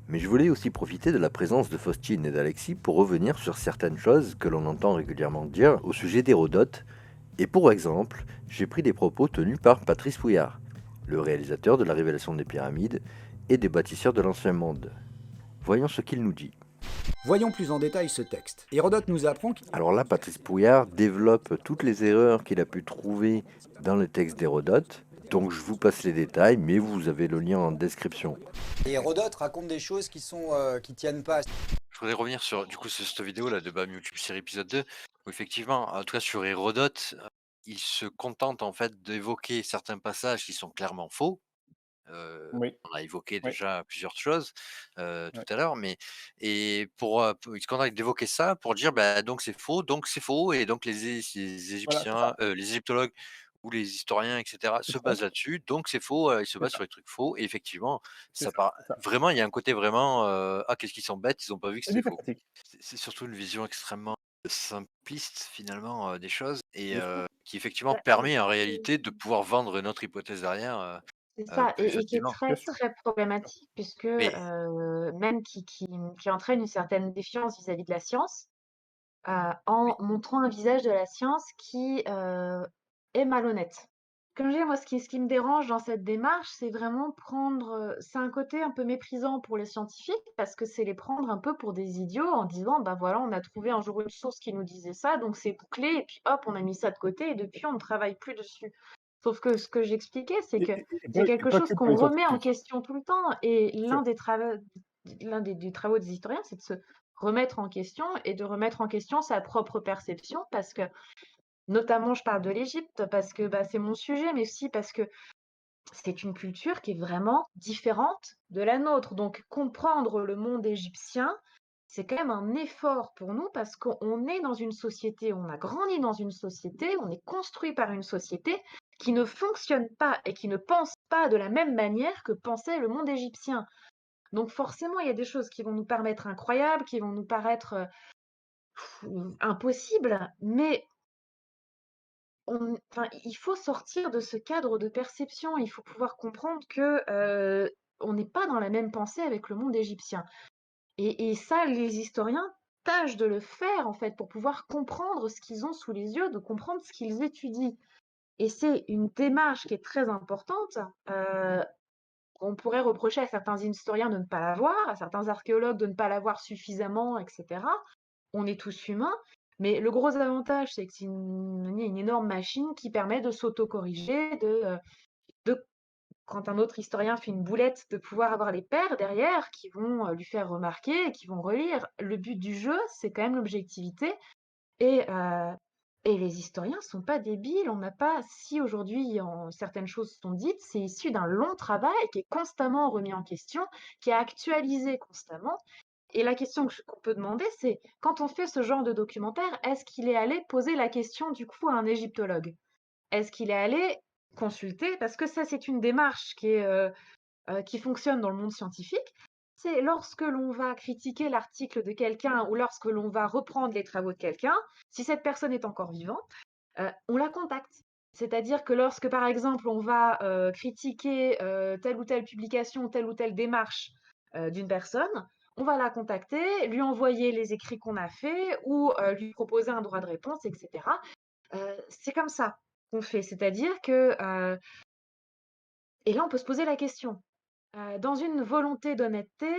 Mais je voulais aussi profiter de la présence de Faustine et d'Alexis pour revenir sur certaines choses que l'on entend régulièrement dire au sujet d'Hérodote. Et pour exemple, j'ai pris des propos tenus par Patrice Pouillard, le réalisateur de la Révélation des pyramides et des bâtisseurs de l'Ancien Monde. Voyons ce qu'il nous dit. Voyons plus en détail ce texte. Hérodote nous apprend qu'il... Alors là, Patrice Pouillard développe toutes les erreurs qu'il a pu trouver dans le texte d'Hérodote. Donc je vous passe les détails, mais vous avez le lien en description. Et Hérodote raconte des choses qui tiennent pas. Je voudrais revenir sur, du coup, sur cette vidéo là de BAM YouTube série épisode 2, où effectivement, en tout cas sur Hérodote, il se contente en fait d'évoquer certains passages qui sont clairement faux. Oui, On a évoqué oui, déjà plusieurs choses, tout oui. à l'heure, mais il se contente d'évoquer ça pour dire: «Bah, donc c'est faux et donc les Voilà, c'est Égyptiens, ça. les égyptologues ou les historiens et cetera Se se basent trompe, là-dessus, donc c'est faux, ils se c'est basent ça, sur des trucs faux» et effectivement, c'est ça ça, part c'est ça. vraiment, il y a un côté vraiment, «Ah qu'est-ce qu'ils sont bêtes, ils ont pas vu que C'est c'était du faux». pathétique, C'est surtout une vision extrêmement simpliste finalement, des choses et bien sûr. qui effectivement Bah, permet en réalité de pouvoir vendre notre hypothèse derrière, C'est ça plus et qui est facilement. Bien très, sûr. très problématique puisque, Mais même qui entraîne une certaine défiance vis-à-vis de la science, en oui, montrant un visage de la science qui, est malhonnête. Comme je dis, moi, ce qui me dérange dans cette démarche, c'est vraiment c'est un côté un peu méprisant pour les scientifiques parce que c'est les prendre un peu pour des idiots en disant: «Bah, voilà, on a trouvé un jour une source qui nous disait ça, donc c'est bouclé et puis hop, on a mis ça de côté et depuis on ne travaille plus dessus». Sauf que ce que j'expliquais, c'est que c'est Et quelque pas chose que pour qu'on les remet en scientifiques. question tout le temps et Bien sûr. l'un des travaux des historiens, c'est de se remettre en question et de remettre en question sa propre perception parce que notamment je parle de l'Égypte parce que, bah, c'est mon sujet, mais aussi parce que c'est une culture qui est vraiment différente de la nôtre. Donc comprendre le monde égyptien, c'est quand même un effort pour nous parce qu'on est dans une société, on a grandi dans une société, on est construit par une société qui ne fonctionne pas et qui ne pense pas de la même manière que pensait le monde égyptien. Donc forcément, il y a des choses qui vont nous paraître incroyables, qui vont nous paraître, impossibles, mais enfin, il faut sortir de ce cadre de perception. Il faut pouvoir comprendre que, on n'est pas dans la même pensée avec le monde égyptien et ça, les historiens tâchent de le faire, en fait, pour pouvoir comprendre ce qu'ils ont sous les yeux, de comprendre ce qu'ils étudient et c'est une démarche qui est très importante, qu'on pourrait reprocher à certains historiens de ne pas l'avoir, à certains archéologues de ne pas l'avoir suffisamment et cetera. On est tous humains, mais le gros avantage, c'est que c'est une énorme machine qui permet de s'auto-corriger, de quand un autre historien fait une boulette, de pouvoir avoir les pairs derrière qui vont, lui faire remarquer et qui vont relire. Le but du jeu, c'est quand même l'objectivité et les historiens sont pas débiles. On n'a pas si aujourd'hui certaines choses sont dites, c'est issu d'un long travail qui est constamment remis en question, qui est actualisé constamment et la question qu'on peut demander, c'est quand on fait ce genre de documentaire, est-ce qu'il est allé poser la question du coup à un égyptologue? Est-ce qu'il est allé consulter? Parce que ça, c'est une démarche qui fonctionne dans le monde scientifique. C'est lorsque l'on va critiquer l'article de quelqu'un ou lorsque l'on va reprendre les travaux de quelqu'un, si cette personne est encore vivante, on la contacte. C'est-à-dire que lorsque, par exemple, on va critiquer telle ou telle publication, telle ou telle démarche d'une personne, on va la contacter, lui envoyer les écrits qu'on a faits ou lui proposer un droit de réponse, etc. C'est comme ça qu'on fait. C'est-à-dire que, et là, on peut se poser la question. Dans une volonté d'honnêteté,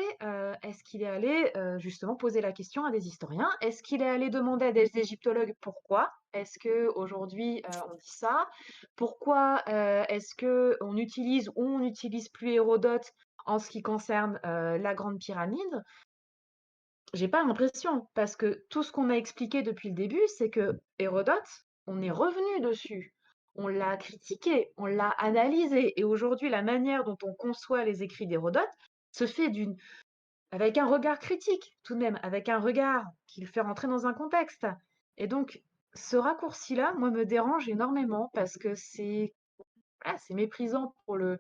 est-ce qu'il est allé, justement poser la question à des historiens? Est-ce qu'il est allé demander à des égyptologues pourquoi? Est-ce qu'aujourd'hui, on dit ça? Pourquoi, est-ce qu'on utilise ou on n'utilise plus Hérodote en ce qui concerne, la Grande Pyramide? J'ai pas l'impression, parce que tout ce qu'on a expliqué depuis le début, c'est que Hérodote, on est revenu dessus. On l'a critiqué, on l'a analysé et aujourd'hui, la manière dont on conçoit les écrits d'Hérodote se fait avec un regard critique, tout de même, avec un regard qui le fait rentrer dans un contexte et donc ce raccourci-là, moi, me dérange énormément parce que c'est méprisant pour le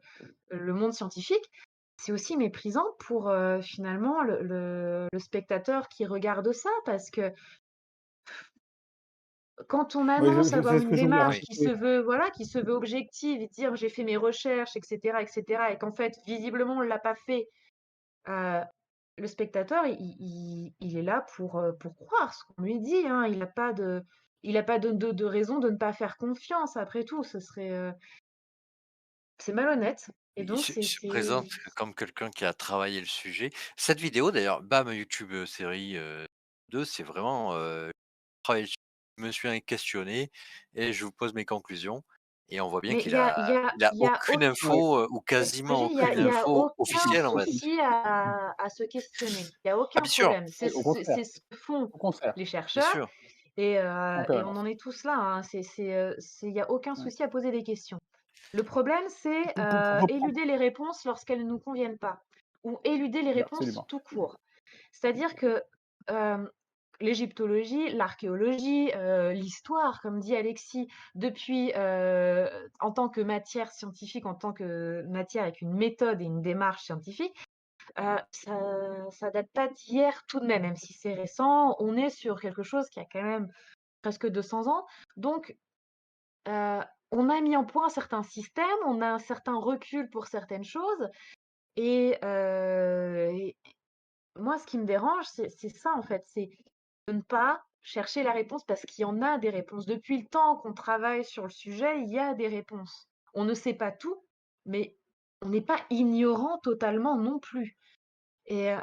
monde scientifique. C'est aussi méprisant pour, finalement le spectateur qui regarde ça parce que quand on Oui, annonce avoir c'est ce une que je veux dire. démarche oui. qui se veut, voilà, qui se veut objective et dire: «J'ai fait mes recherches» et cetera et qu'en fait, visiblement, on l'a pas fait, heu, le spectateur, il est là pour croire ce qu'on lui dit, hein. Il a pas de raison de ne pas faire confiance après tout. C'est malhonnête et donc Il se présente comme quelqu'un qui a travaillé le sujet. Cette vidéo d'ailleurs, bam, YouTube, série, 2, c'est vraiment, travaillé dessus. Je me suis questionné et je vous pose mes conclusions et on voit bien mais qu'il a il y a aucune auc Ouais, info, ou je quasiment dis, aucune il y a info aucun officielle, on va dire. souci à se questionner. Il y a Ah aucun bien sûr, problème. au contraire, C'est ce que font au contraire, les bien chercheurs sûr. en et on permanence. en est tous là, hein. Il y a aucun Ouais. souci à poser des questions. Le problème, c'est, Pour reprendre, éluder les réponses lorsqu'elles ne nous conviennent pas ou éluder les réponses absolument. tout court. C'est-à-dire que, hem, l'égyptologie, l'archéologie, l'histoire, comme dit Alexis, depuis, en tant que matière scientifique, en tant que matière avec une méthode et une démarche scientifique, ça date pas d'hier tout de même, même si c'est récent. On est sur quelque chose qui a quand même presque 200 ans. Donc, heu, on a mis en point certains systèmes, on a un certain recul pour certaines choses et moi, ce qui me dérange, c'est ça, en fait, c'est de ne pas chercher la réponse parce qu'il y en a des réponses. Depuis le temps qu'on travaille sur le sujet, il y a des réponses. On ne sait pas tout, mais on n'est pas ignorant totalement non plus et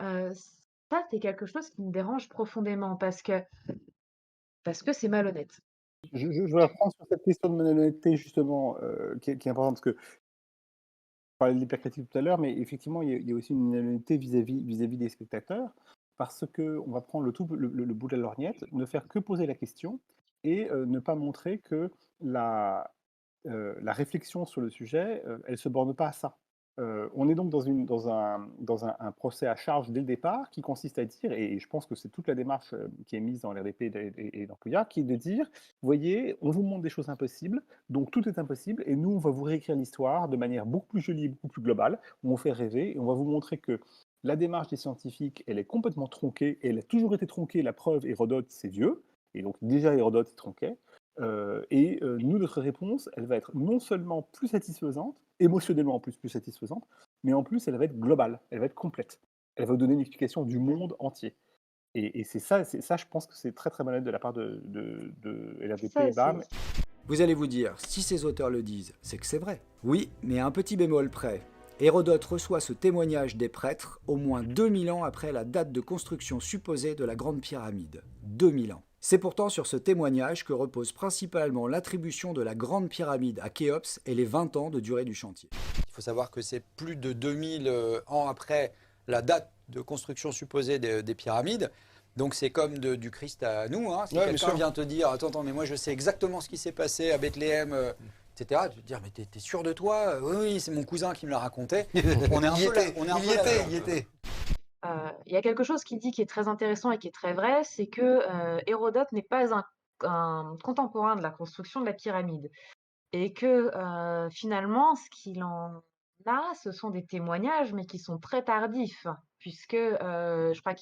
ça, c'est quelque chose qui me dérange profondément parce que c'est malhonnête. Je vais reprendre sur cette question de malhonnêteté justement, qui est importante parce que je parlais de l'hypercritique tout à l'heure, mais effectivement, il y a aussi une malhonnêteté vis-à-vis des spectateurs, parce qu'on va prendre le bout de la lorgnette, ne faire que poser la question et ne pas montrer que la, la réflexion sur le sujet, elle ne se borne pas à ça. On est donc dans un procès à charge dès le départ qui consiste à dire, et je pense que c'est toute la démarche qui est mise dans l'RDP et dans Couillard, qui est de dire, vous voyez, on vous montre des choses impossibles, donc tout est impossible, et nous, on va vous réécrire l'histoire de manière beaucoup plus jolie, beaucoup plus globale, on vous fait rêver, et on va vous montrer que la démarche des scientifiques, elle est complètement tronquée, et elle a toujours été tronquée, la preuve, Hérodote, c'est vieux, et donc déjà Hérodote, il tronquait, nous, notre réponse, elle va être non seulement plus satisfaisante, émotionnellement en plus satisfaisante, mais en plus, elle va être globale, elle va être complète. Elle va vous donner une explication du monde entier. Et c'est ça, je pense que c'est très très malade de la part de LRDP Ça, et c'est BAM. Vous allez vous dire, si ces auteurs le disent, c'est que c'est vrai. Oui, mais à un petit bémol près. Hérodote reçoit ce témoignage des prêtres au moins 2000 ans après la date de construction supposée de la Grande Pyramide. 2000 ans. C'est pourtant sur ce témoignage que repose principalement l'attribution de la Grande Pyramide à Khéops et les 20 ans de durée du chantier. Il faut savoir que c'est plus de 2000 ans après la date de construction supposée des pyramides. Donc c'est comme du Christ à nous. Hein. Si quelqu'un vient te dire, attends, mais moi je sais exactement ce qui s'est passé à Bethléem, etc., tu te dire, mais t'es sûr de toi? Oui, c'est mon cousin qui me l'a raconté. On est un peu là. Il y était. Il y a quelque chose qu'il dit qui est très intéressant et qui est très vrai, c'est que Hérodote n'est pas un contemporain de la construction de la pyramide et que finalement, ce qu'il en a, ce sont des témoignages, mais qui sont très tardifs, puisque je crois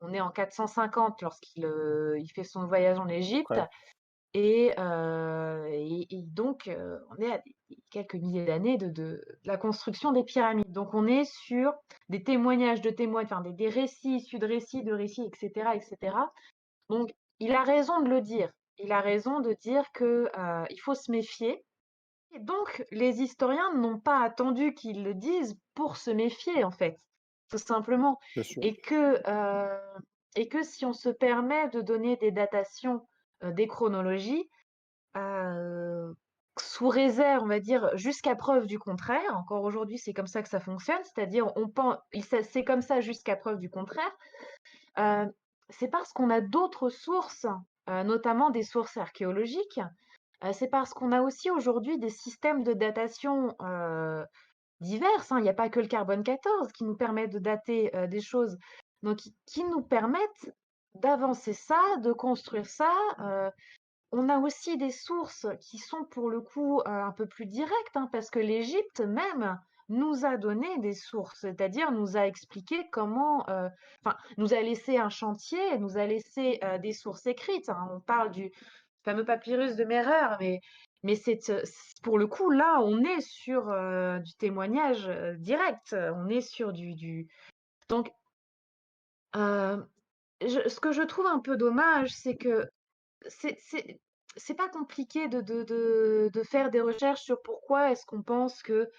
on est en 450 lorsqu'il il fait son voyage en Égypte, Après, et donc on est à quelques milliers d'années de la construction des pyramides. Donc on est sur des témoignages de témoins, enfin des récits issus de récits, etc., etc. Donc il a raison de le dire. Il a raison de dire que il faut se méfier. Et donc les historiens n'ont pas attendu qu'ils le disent pour se méfier, en fait, tout simplement. bien sûr. Et que si on se permet de donner des datations, des chronologies, Heu, sous réserve, on va dire, jusqu'à preuve du contraire. Encore aujourd'hui, c'est comme ça que ça fonctionne, c'est-à-dire c'est comme ça jusqu'à preuve du contraire. Heu, c'est parce qu'on a d'autres sources, notamment des sources archéologiques. C'est parce qu'on a aussi aujourd'hui des systèmes de datation, diverses, hein. Il n'y a pas que le carbone 14 qui nous permet de dater, des choses, donc qui nous permettent d'avancer ça, de construire ça. On a aussi des sources qui sont pour le coup, un peu plus directes, hein, parce que l'Égypte même nous a donné des sources, c'est-à-dire nous a expliqué comment, enfin, nous a laissé un chantier, nous a laissé, des sources écrites, hein. On parle du fameux papyrus de Merer, mais pour le coup, là, on est sur, du témoignage, direct, on est sur donc, heu, ce que je trouve un peu dommage, c'est que c'est c'est c'est pas compliqué de faire des recherches sur pourquoi est-ce qu'on pense que,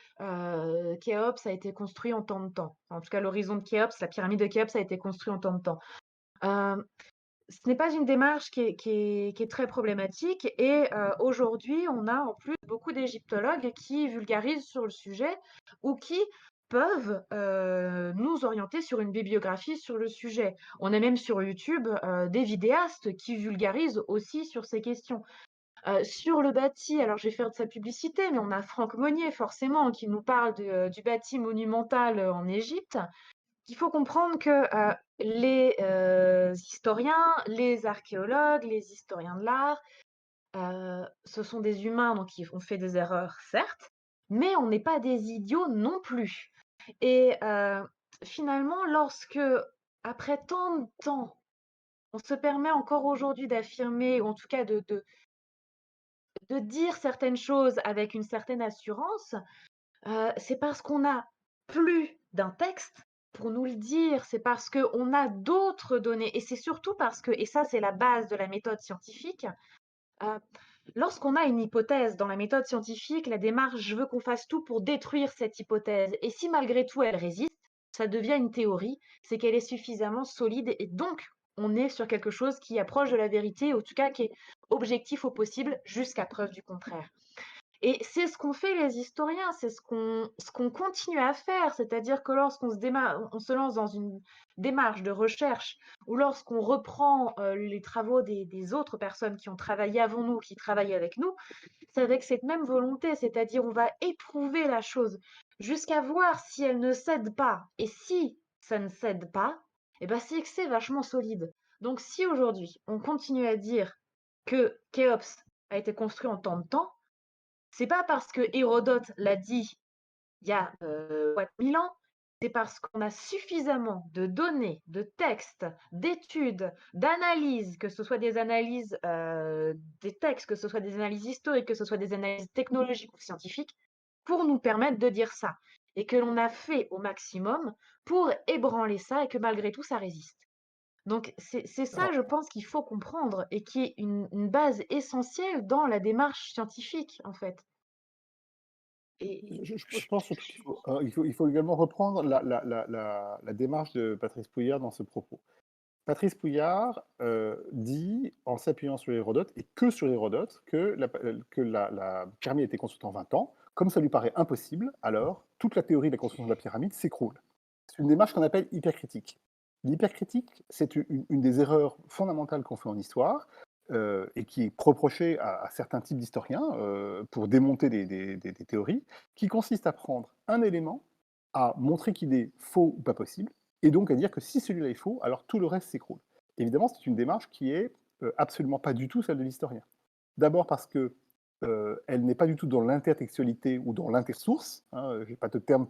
Khéops a été construit en tant de temps. En tout cas, l'horizon de Khéops, la pyramide de Khéops a été construite en tant de temps. Hem, Ce n'est pas une démarche qui est très problématique et aujourd'hui, on a en plus beaucoup d'égyptologues qui vulgarisent sur le sujet ou qui peuvent, nous orienter sur une bibliographie sur le sujet. On a même sur YouTube, des vidéastes qui vulgarisent aussi sur ces questions. Sur le bâti, alors je vais faire de sa publicité, mais on a Franck Monnier forcément qui nous parle du bâti monumental, en Égypte. Il faut comprendre que, les, historiens, les archéologues, les historiens de l'art, ce sont des humains, donc ils ont fait des erreurs, certes, mais on n'est pas des idiots non plus. Et finalement, lorsque, après tant de temps, on se permet encore aujourd'hui d'affirmer, ou en tout cas de dire certaines choses avec une certaine assurance, c'est parce qu'on a plus d'un texte pour nous le dire, c'est parce qu'on a d'autres données et c'est surtout parce que et ça c'est la base de la méthode scientifique, heu, lorsqu'on a une hypothèse dans la méthode scientifique, la démarche: «Je veux qu'on fasse tout pour détruire cette hypothèse» et si malgré tout elle résiste, ça devient une théorie, c'est qu'elle est suffisamment solide et donc on est sur quelque chose qui approche de la vérité, en tout cas qui est objectif au possible jusqu'à preuve du contraire. Et c'est ce qu'ont fait les historiens, c'est ce qu'on continue à faire, c'est-à-dire que lorsqu'on on se lance dans une démarche de recherche ou lorsqu'on reprend les travaux des autres personnes qui ont travaillé avant nous, qui travaillent avec nous, c'est avec cette même volonté, c'est-à-dire on va éprouver la chose jusqu'à voir si elle ne cède pas. Et si ça ne cède pas, eh ben c'est que c'est vachement solide. Donc si aujourd'hui on continue à dire que Khéops a été construit en tant de temps, c'est pas parce que Hérodote l'a dit il y a 1000 ans, c'est parce qu'on a suffisamment de données, de textes, d'études, d'analyses, que ce soit des analyses des textes, que ce soit des analyses historiques, que ce soit des analyses technologiques ou scientifiques, pour nous permettre de dire ça. Et que l'on a fait au maximum pour ébranler ça et que malgré tout, ça résiste. Donc c'est ça, Alors, je pense, qu'il faut comprendre et qui est une base essentielle dans la démarche scientifique, en fait. Et je pense surtout qu'il faut également reprendre la démarche de Patrice Pouillard dans ce propos. Patrice Pouillard dit, en s'appuyant sur Hérodote, et que sur Hérodote, que la pyramide a été construite en 20 ans. Comme ça lui paraît impossible, alors toute la théorie de la construction de la pyramide s'écroule. C'est une démarche qu'on appelle hypercritique. L'hypercritique, c'est une des erreurs fondamentales qu'on fait en histoire, et qui est reprochée à certains types d'historiens pour démonter des théories, qui consiste à prendre un élément, à montrer qu'il est faux ou pas possible, et donc à dire que si celui-là est faux, alors tout le reste s'écroule. Évidemment, c'est une démarche qui est absolument pas du tout celle de l'historien. D'abord parce que elle n'est pas du tout dans l'intertextualité ou dans l'intersource, hein, je n'ai pas de terme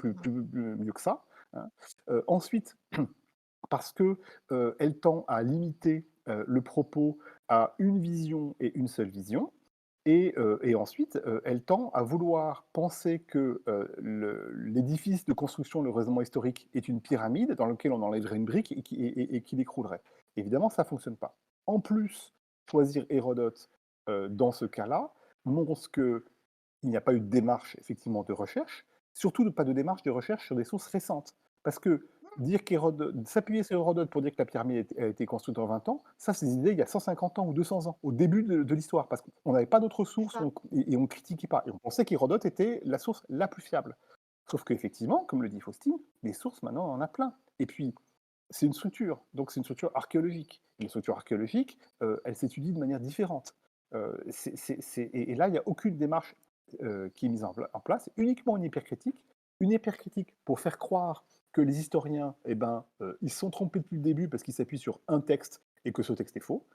mieux que ça. Hein. Ensuite, parce que elle tend à limiter le propos à une vision et une seule vision. Et ensuite, elle tend à vouloir penser que l'édifice de construction, le raisonnement historique, est une pyramide dans laquelle on enlèverait une brique et qui écroulerait. Évidemment, ça ne fonctionne pas. En plus, choisir Hérodote dans ce cas-là montre qu'il n'y a pas eu de démarche effectivement de recherche, surtout pas de démarche de recherche sur des sources récentes. Parce que s'appuyer sur Hérodote pour dire que la pyramide a été construite en 20 ans, ça, c'est des idées il y a 150 ans ou 200 ans, au début de l'histoire, parce qu'on n'avait pas d'autres c'est sources ça. et on ne critiquait pas. Et on pensait qu'Hérodote était la source la plus fiable. Sauf qu'effectivement, comme le dit Faustine, les sources, maintenant, on en a plein. Et puis, c'est une structure, donc c'est une structure archéologique. Et les structures archéologiques, elles s'étudient de manière différente. Et là, il n'y a aucune démarche qui est mise en place, uniquement une hypercritique pour faire croire que les historiens, eh ben, ils se sont trompés depuis le début parce qu'ils s'appuient sur un texte et que ce texte est faux.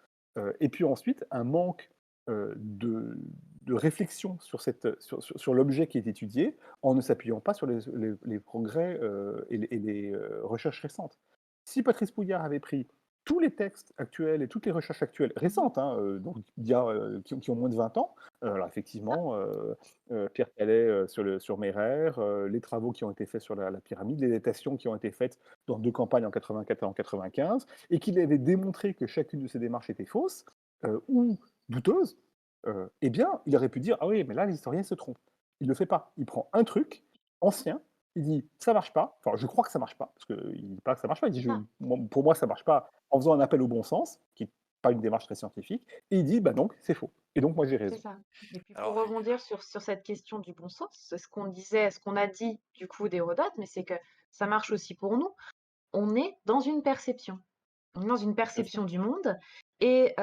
Et puis ensuite, un manque de réflexion sur l'objet qui est étudié en ne s'appuyant pas sur les progrès et les recherches récentes. Si Patrice Pouillard avait pris tous les textes actuels et toutes les recherches actuelles récentes, hein, donc qui ont moins de 20 ans, alors effectivement, Pierre Calais sur Mérer, les travaux qui ont été faits sur la pyramide, les datations qui ont été faites dans 2 campagnes en 84 et en 95, et qu'il avait démontré que chacune de ces démarches était fausse ou douteuse, eh bien, il aurait pu dire: «Ah oui, mais là, l'historien se trompe». Il ne le fait pas. Il prend un truc ancien, il dit: «Ça marche pas», enfin, je crois que ça marche pas, parce qu'il dit pas que ça marche pas, il dit: C'est ça, Pour moi, ça marche pas», en faisant un appel au bon sens, qui n'est pas une démarche très scientifique, et il dit: «Bah donc, c'est faux. Et donc moi, j'ai c'est raison». ça. Et puis pour Alors, rebondir sur cette question du bon sens, c'est ce qu'on disait, ce qu'on a dit du coup d'Hérodote, mais c'est que ça marche aussi pour nous. On est dans une perception. On est dans une Bien sûr. perception du monde et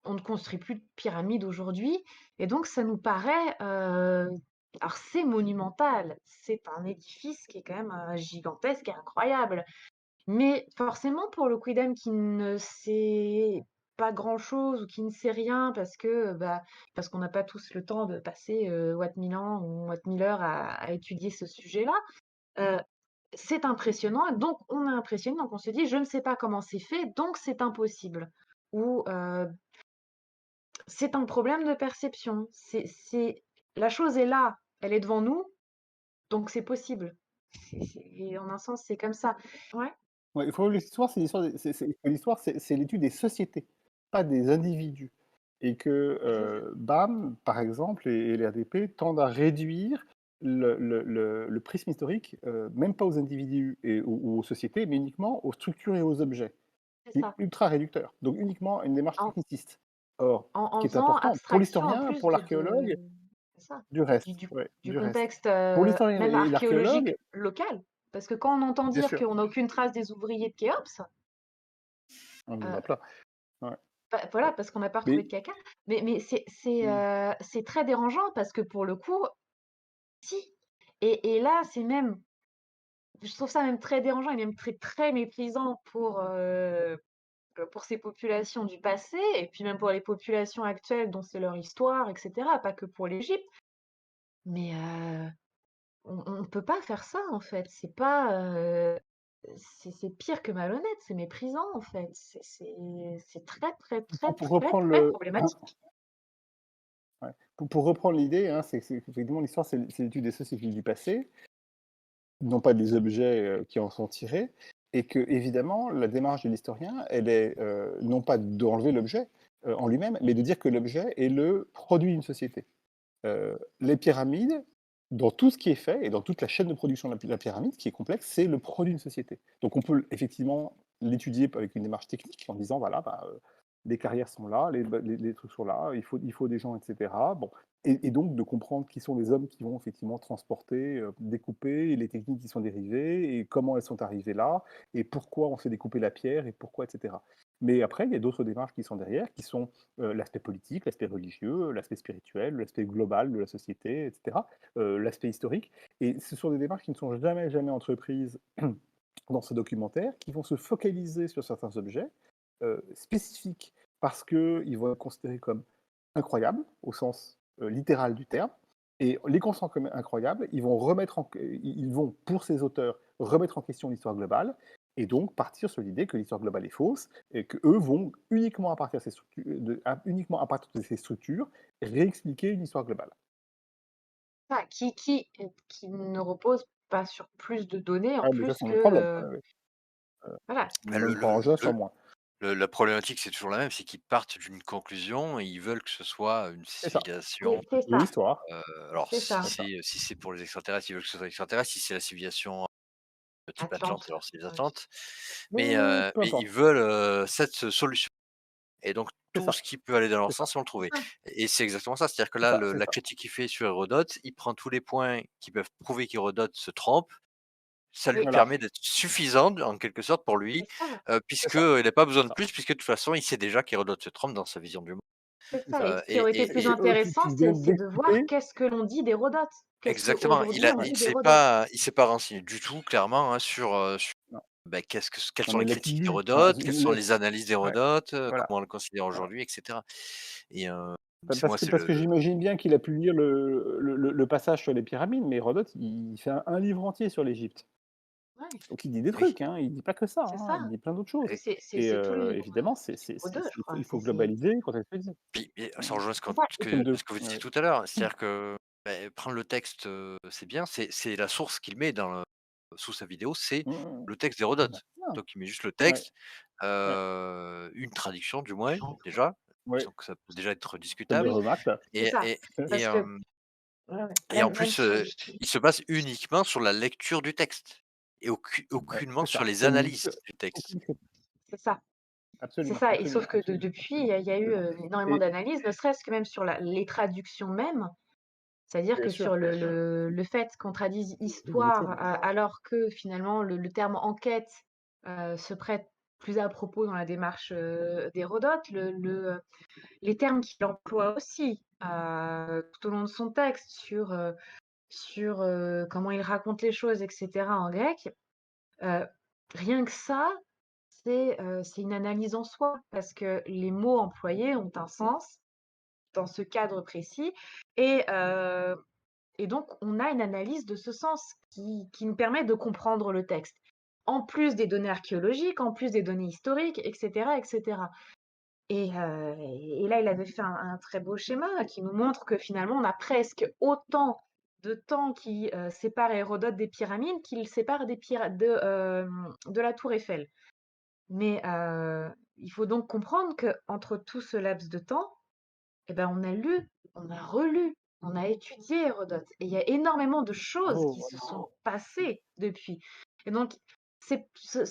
on ne construit plus de pyramides aujourd'hui et donc ça nous paraît, alors c'est monumental, c'est un édifice qui est quand même, gigantesque et incroyable. Mais forcément, pour le quidam qui ne sait pas grand-chose ou qui ne sait rien parce qu'on n'a pas tous le temps de passer, Watt 1000 ans ou Watt 1000 heures à étudier ce sujet-là, heu, c'est impressionnant et donc on est impressionné, donc on se dit: «Je ne sais pas comment c'est fait, donc c'est impossible» ou c'est un problème de perception. La chose est là, elle est devant nous, donc c'est possible. Et en un sens, c'est comme ça. Ouais, Ouais, il faut l'histoire, c'est l'histoire l'histoire, c'est l'étude des sociétés, pas des individus. Et que, c'est ça. BAM, par exemple, et les RDP tendent à réduire le prisme historique, même pas aux individus ou aux sociétés, mais uniquement aux structures et aux objets. C'est C'est ça. ultra réducteur, donc uniquement une démarche En techniciste. Or, ce en qui est faisant important pour abstraction en l'historien, plus pour l'archéologue, c'est ça, du du reste, du ouais, du du reste. contexte, Pour l'historien même et l'archéologue, archéologique local. Parce que quand on entend bien dire sûr, qu'on n'a aucune trace des ouvriers de Khéops, on en heu, a plein, ouais, bah, voilà, ouais. parce qu'on n'a pas retrouvé Mais de caca. Mais mmh, c'est très dérangeant parce que pour le coup, si et là, c'est même je trouve ça même très dérangeant et même très, très méprisant pour ces populations du passé et puis même pour les populations actuelles dont c'est leur histoire et cetera, pas que pour l'Égypte. Mais on peut pas faire ça, en fait. C'est pas, c'est pire que malhonnête, c'est méprisant, en fait. C'est très, très, très, pour très, reprendre très le problématique. ouais, pour reprendre l'idée, hein, c'est qu'effectivement l'histoire, c'est l'étude des sociétés du passé, non pas des objets, qui en sont tirés, et que évidemment la démarche de l'historien, elle est, non pas d'enlever l'objet, en lui-même, mais de dire que l'objet est le produit d'une société. Les pyramides, dans tout ce qui est fait et dans toute la chaîne de production de la pyramide, qui est complexe, c'est le produit d'une société. Donc on peut effectivement l'étudier avec une démarche technique en disant voilà, bah, les carrières sont là, les trucs sont là, il faut des gens, etc. Bon. Et donc de comprendre qui sont les hommes qui vont effectivement transporter, découper, et les techniques qui sont dérivées, et comment elles sont arrivées là, et pourquoi on fait découper la pierre, et pourquoi, etc. Mais après, il y a d'autres démarches qui sont derrière, qui sont l'aspect politique, l'aspect religieux, l'aspect spirituel, l'aspect global de la société, etc., l'aspect historique. Et ce sont des démarches qui ne sont jamais, jamais entreprises dans ce documentaire, qui vont se focaliser sur certains objets spécifiques parce qu'ils vont être considérés comme incroyables, au sens littéral du terme. Et les considérant comme incroyables, ils vont, pour ces auteurs, remettre en question l'histoire globale et donc partir sur l'idée que l'histoire globale est fausse et qu'eux vont uniquement à partir uniquement à partir de ces structures réexpliquer une histoire globale. Ah, qui ne repose pas sur plus de données en Ah, mais ça, plus c'est que, mon problème. Ouais, ouais. voilà. Bah, Même pas en juin, sur moi. la problématique, c'est toujours la même, c'est qu'ils partent d'une conclusion et ils veulent que ce soit une C'est ça. Oui, civilisation. c'est De ça, l'histoire, Alors c'est ça. si c'est ça. c'est pour les extraterrestres, ils veulent que ce soit extraterrestre. Si c'est la civilisation type Atlante, Atlante, alors c'est les OK. Atlantes. Oui, oui, oui, peu Mais ils importe. veulent, cette solution et donc C'est tout ça, ce qui peut aller dans leur c'est ça, sens, ils vont le C'est trouver ça, et c'est exactement ça. C'est-à-dire que c'est là, ça, c'est la ça. critique qu'il fait sur Hérodote, il prend tous les points qui peuvent prouver qu'Hérodote se trompe. Ça lui oui, Voilà, permet d'être suffisant en quelque sorte pour lui, c'est ça, c'est puisqu'il ça, n'a pas c'est besoin de ça. plus, puisque de toute façon, il sait déjà qu'Hérodote se trompe dans sa vision du monde, c'est C'est ça et ça. ce qui aurait été plus Tu intéressant, viens c'est de voir d'expliquer qu'est-ce que l'on dit d'Hérodote? Qu'est-ce exactement, qu'aujourd'hui on ouais, dit d'Hérodote? il s'est pas renseigné du tout clairement, hein, sur, non, bah, quelles non, sont mais les il a plus critiques lu. Enfin, d'Hérodote, quelles sont les analyses ouais, d'Hérodote, voilà, comment on le considère voilà. aujourd'hui et cetera et Parce moi que c'est parce le que j'imagine bien qu'il a pu lire le passage sur les pyramides, mais Hérodote, il fait un livre entier sur l'Égypte. Ouais, Donc il dit des oui, trucs, hein, il dit pas que ça, c'est hein, ça. il dit plein d'autres choses. Et C'est tout le livre, évidemment, c'est c'est livre c'est 2 c'est je il faut crois, il faut c'est globaliser, contextualiser. puis et ça Mmh. rejoint c'est ça et Tome 2, ce que vous disiez ouais. tout à l'heure, c'est-à-dire que, prendre le texte, c'est bien, c'est la source qu'il met sous sa vidéo, c'est Mmh mh. le texte Bah, d'Hérodote. c'est bien. Donc il met juste le Ouais, texte, ouais, une traduction du moins, déjà, ouais, donc ça peut déjà être celle de discutable Remax là. c'est ça. et Parce que ouais, ouais, en même plus, si il se base uniquement sur la lecture du texte et Ouais, aucunement c'est sur ça. les C'est une analyses lecture du texte. aucune critique. c'est ça. C'est Absolument, ça et sauf absolument, que absolument, depuis, il y a eu, absolument. énormément Et d'analyses, ne serait-ce que même sur les traductions même. C'est-à-dire bien que sûr, sur le fait qu'on traduise des histoire, études. alors que finalement le terme enquête, se prête plus à propos dans la démarche, d'Hérodote, les termes qu'il emploie aussi, tout au long de son texte sur comment il raconte les choses et cetera en grec, heu, rien que ça, c'est une analyse en soi parce que les mots employés ont un sens dans ce cadre précis et heu et donc on a une analyse de ce sens qui nous permet de comprendre le texte. En plus des données archéologiques, en plus des données historiques et cetera et cetera. Et là, il avait fait un très beau schéma qui nous montre que finalement, on a presque autant de temps qui sépare Hérodote des pyramides qu'il le sépare de la Tour Eiffel. Mais il faut donc comprendre qu'entre tout ce laps de temps, eh ben, on a lu, on a relu, on a étudié Hérodote. Et il y a énormément de choses qui Oh, se sont passées depuis. Et donc, ça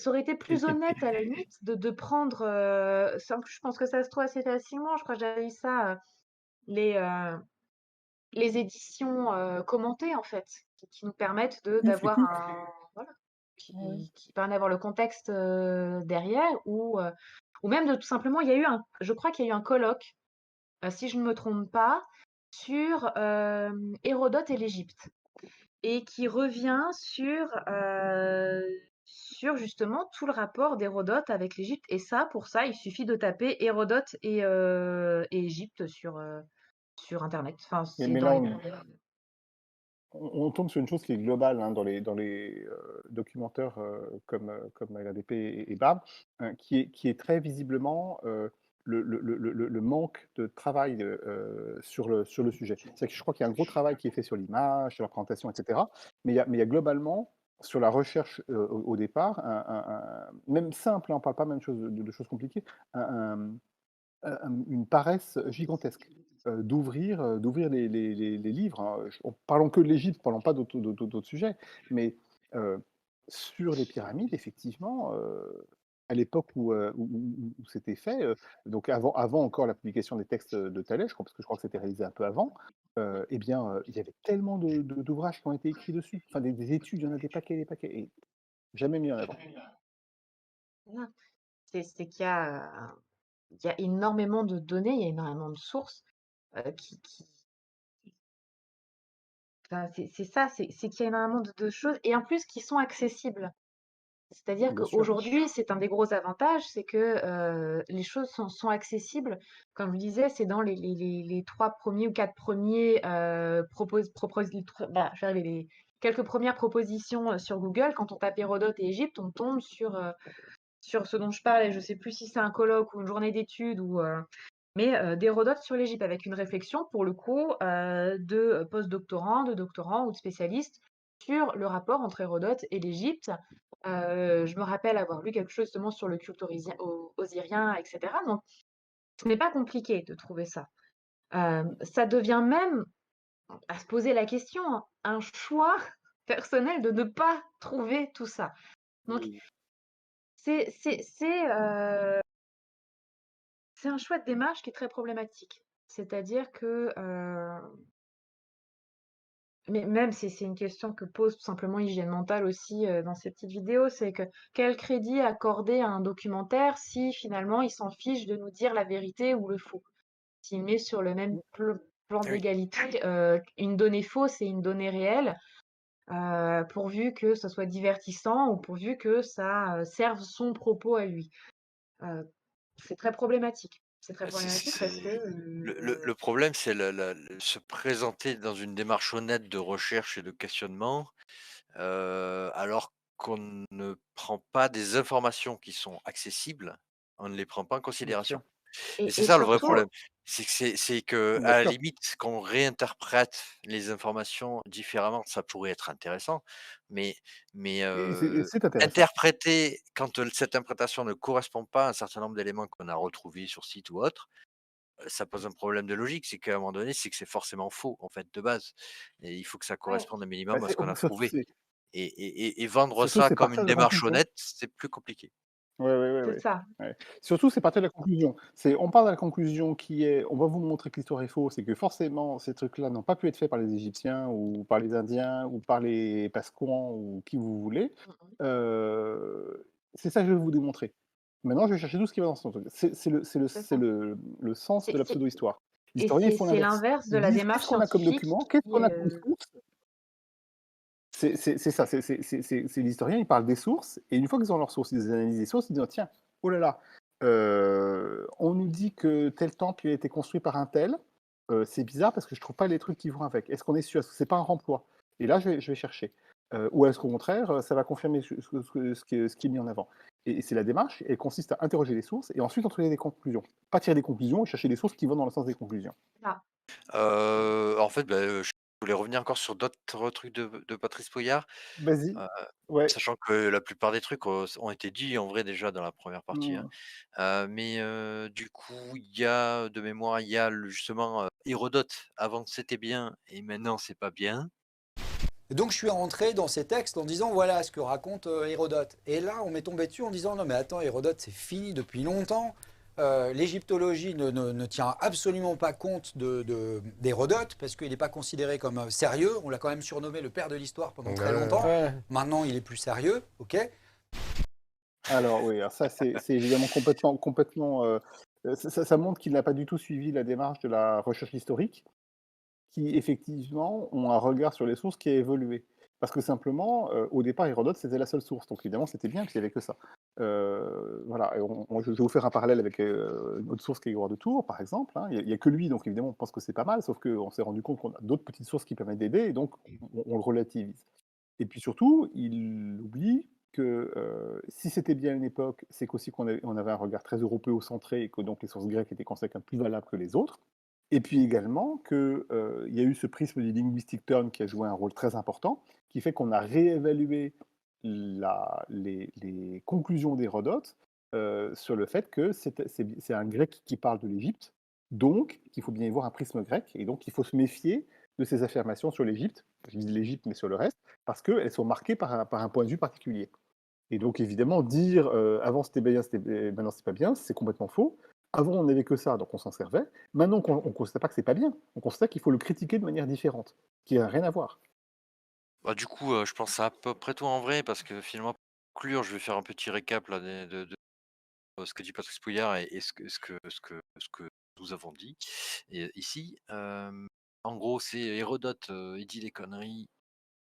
aurait été et, plus et- honnête à la limite de prendre. Je pense que ça se trouve assez facilement. Je crois que j'avais eu ça, les, euh, les éditions commentées, en fait, qui nous permettent Quick, les d'avoir quick. voilà, Ouais. qui permet d'avoir le contexte derrière, ou même de tout simplement, je crois qu'il y a eu un colloque si je ne me trompe pas, sur Hérodote et l'Égypte et qui revient sur justement tout le rapport d'Hérodote avec l'Égypte. Et ça, pour ça, il suffit de taper Hérodote et Égypte sur Internet. Enfin, c'est Mais dans là, les on tombe sur une chose qui est globale hein, dans les documentaires comme LADP et BAM, qui est très visiblement le manque de travail sur le sujet. C'est que je crois qu'il y a un gros travail qui est fait sur l'image, sur la présentation, etc. Mais il y a globalement, sur la recherche au départ, même simple, hein, on ne parle pas même de choses compliquées, un, une paresse gigantesque d'ouvrir les livres. Hein. Parlons que de l'Égypte, parlons pas d'autres sujets, mais sur les pyramides, effectivement, à l'époque où c'était fait, donc avant encore la publication des textes de Thalès, parce que je crois que c'était réalisé un peu avant, eh bien, il y avait tellement d'ouvrages qui ont été écrits dessus, enfin des études, il y en a des paquets, et jamais mis en avant. voilà. C'est qu'il y a énormément de données, il y a énormément de sources qui. Enfin, c'est ça, c'est qu'il y a énormément de choses et en plus qui sont accessibles. C'est-à-dire Bien sûr. qu'aujourd'hui, c'est un des gros avantages, c'est que les choses sont accessibles. Comme je disais, c'est dans les 3 premiers ou 4 premiers je vais arriver, les quelques premières propositions sur Google. Quand on tape Hérodote et Égypte, on tombe sur ce dont je parle. Et je ne sais plus si c'est un colloque ou une journée d'études mais d'Hérodote sur l'Égypte, avec une réflexion, pour le coup, de post-doctorants, de doctorants ou de spécialistes sur le rapport entre Hérodote et l'Égypte. Je me rappelle avoir lu quelque chose justement sur le culte osirien, etc. Donc, ce n'est pas compliqué de trouver ça. Ça devient même, à se poser la question, hein, un choix personnel de ne pas trouver tout ça. Donc, c'est un choix de démarche qui est très problématique. C'est-à-dire que mais même si c'est une question que pose tout simplement Hygiène Mentale aussi dans ces petites vidéos, c'est que quel crédit accorder à un documentaire si finalement il s'en fiche de nous dire la vérité ou le faux? S'il met sur le même plan Ah oui. d'égalité une donnée fausse et une donnée réelle, pourvu que ça soit divertissant ou pourvu que ça serve son propos à lui. C'est très problématique. C'est très problématique parce que Le problème, c'est se présenter dans une démarche honnête de recherche et de questionnement, alors qu'on ne prend pas des informations qui sont accessibles, on ne les prend pas en Bien sûr. considération. Et c'est et ça le vrai surtout problème. C'est que Bien à la sûr. limite, qu'on réinterprète les informations différemment, ça pourrait être intéressant, mais mais Et c'est intéressant. interpréter quand, cette interprétation ne correspond pas à un certain nombre d'éléments qu'on a retrouvés sur site ou autre, ça pose un problème de logique. C'est qu'à un moment donné, c'est que c'est forcément faux, en fait, de base et il faut que ça ouais. corresponde un Bah, minimum à ce qu'on a surtout, trouvé et vendre surtout, ça c'est comme partir une de la démarche conclusion. honnête, c'est plus compliqué. Ouais, ouais, ouais, C'est ouais. ça. Ouais. Surtout, c'est partir de la conclusion. On part de la conclusion qui est, on va vous montrer que l'histoire est fausse et que forcément, ces trucs-là n'ont pas pu être faits par les Égyptiens ou par les Indiens ou par les Pascouans ou qui vous voulez. Mmh mh. C'est ça que je vais vous démontrer. Maintenant, je vais chercher tout ce qui va dans ce truc. C'est C'est ça. le sens de C'est la c'est pseudo-histoire. Les et historiens, ils font c'est l'inverse. l'inverse de Ils la disent, qu'est-ce démarche qu'on a comme scientifique document? Qu'est-ce qui qu'on a est, comme source? C'est ça, c'est l'historien, il parle des sources, et une fois qu'ils ont leurs sources, ils analysent les sources, ils disent, tiens, oh là là, on nous dit que tel temple il a été construit par un tel, c'est bizarre parce que je trouve pas les trucs qui vont avec. Est-ce qu'on est sûr? Est-ce que c'est pas un remploi? Et là, je vais chercher. Ou est-ce qu'au contraire, ça va confirmer ce qui est mis en avant? Et c'est la démarche, elle consiste à interroger les sources et ensuite en tirer des conclusions. Pas tirer des conclusions et chercher des sources qui vont dans le sens des conclusions. Ça. En fait, je voulais revenir encore sur d'autres trucs de Patrice Poyart, Vas-y. heu, Ouais. sachant que la plupart des trucs, ont été dits en vrai déjà dans la première partie, hein. Mmh. Du coup, il y a de mémoire, il y a le justement, Hérodote, avant c'était bien et maintenant c'est pas bien. Et donc je suis rentré dans ces textes en disant voilà ce que raconte Hérodote. Et là, on m'est tombé dessus en disant non mais attends, Hérodote c'est fini depuis longtemps. L'égyptologie ne tient absolument pas compte d'Hérodote parce qu'il n'est pas considéré comme sérieux. On l'a quand même surnommé le père de l'histoire pendant très longtemps. Ouais. Maintenant, il est plus sérieux, ok. Alors oui, alors ça c'est évidemment complètement, ça montre qu'il n'a pas du tout suivi la démarche de la recherche historique, qui effectivement ont un regard sur les sources qui a évolué. Parce que simplement, au départ, Hérodote, c'était la seule source, donc évidemment, c'était bien puisqu'il n'y avait que ça. Voilà et je vais vous faire un parallèle avec, une autre source qui est Grégoire de Tours, par exemple, hein. Il y a que lui, donc évidemment, on pense que c'est pas mal, sauf qu'on s'est rendu compte qu'on a d'autres petites sources qui permettent d'aider et donc on le relativise. Et puis surtout, il oublie que, si c'était bien une époque, c'est qu'aussi on avait un regard très européocentré et que donc les sources grecques étaient considérées comme plus valables que les autres. Et puis également que, il y a eu ce prisme du linguistic turn qui a joué un rôle très important, qui fait qu'on a réévalué les conclusions d'Hérodote, sur le fait que c'est un grec qui parle de l'Égypte, donc qu'il faut bien y voir un prisme grec et donc il faut se méfier de ses affirmations sur l'Égypte, je dis l'Égypte, mais sur le reste, parce qu'elles sont marquées par un point de vue particulier. Et donc évidemment, dire avant c'était bien, maintenant c'est pas bien, c'est complètement faux. Avant on n'avait que ça, donc on s'en servait. Maintenant on ne constate pas que c'est pas bien, on constate qu'il faut le critiquer de manière différente, qui n'a rien à voir. Bah, du coup, je pense à peu près tout en vrai parce que finalement pour conclure, je vais faire un petit récap là de ce que dit Patrice Pouillard et ce que nous avons dit et ici. En gros, c'est Hérodote, il dit des conneries,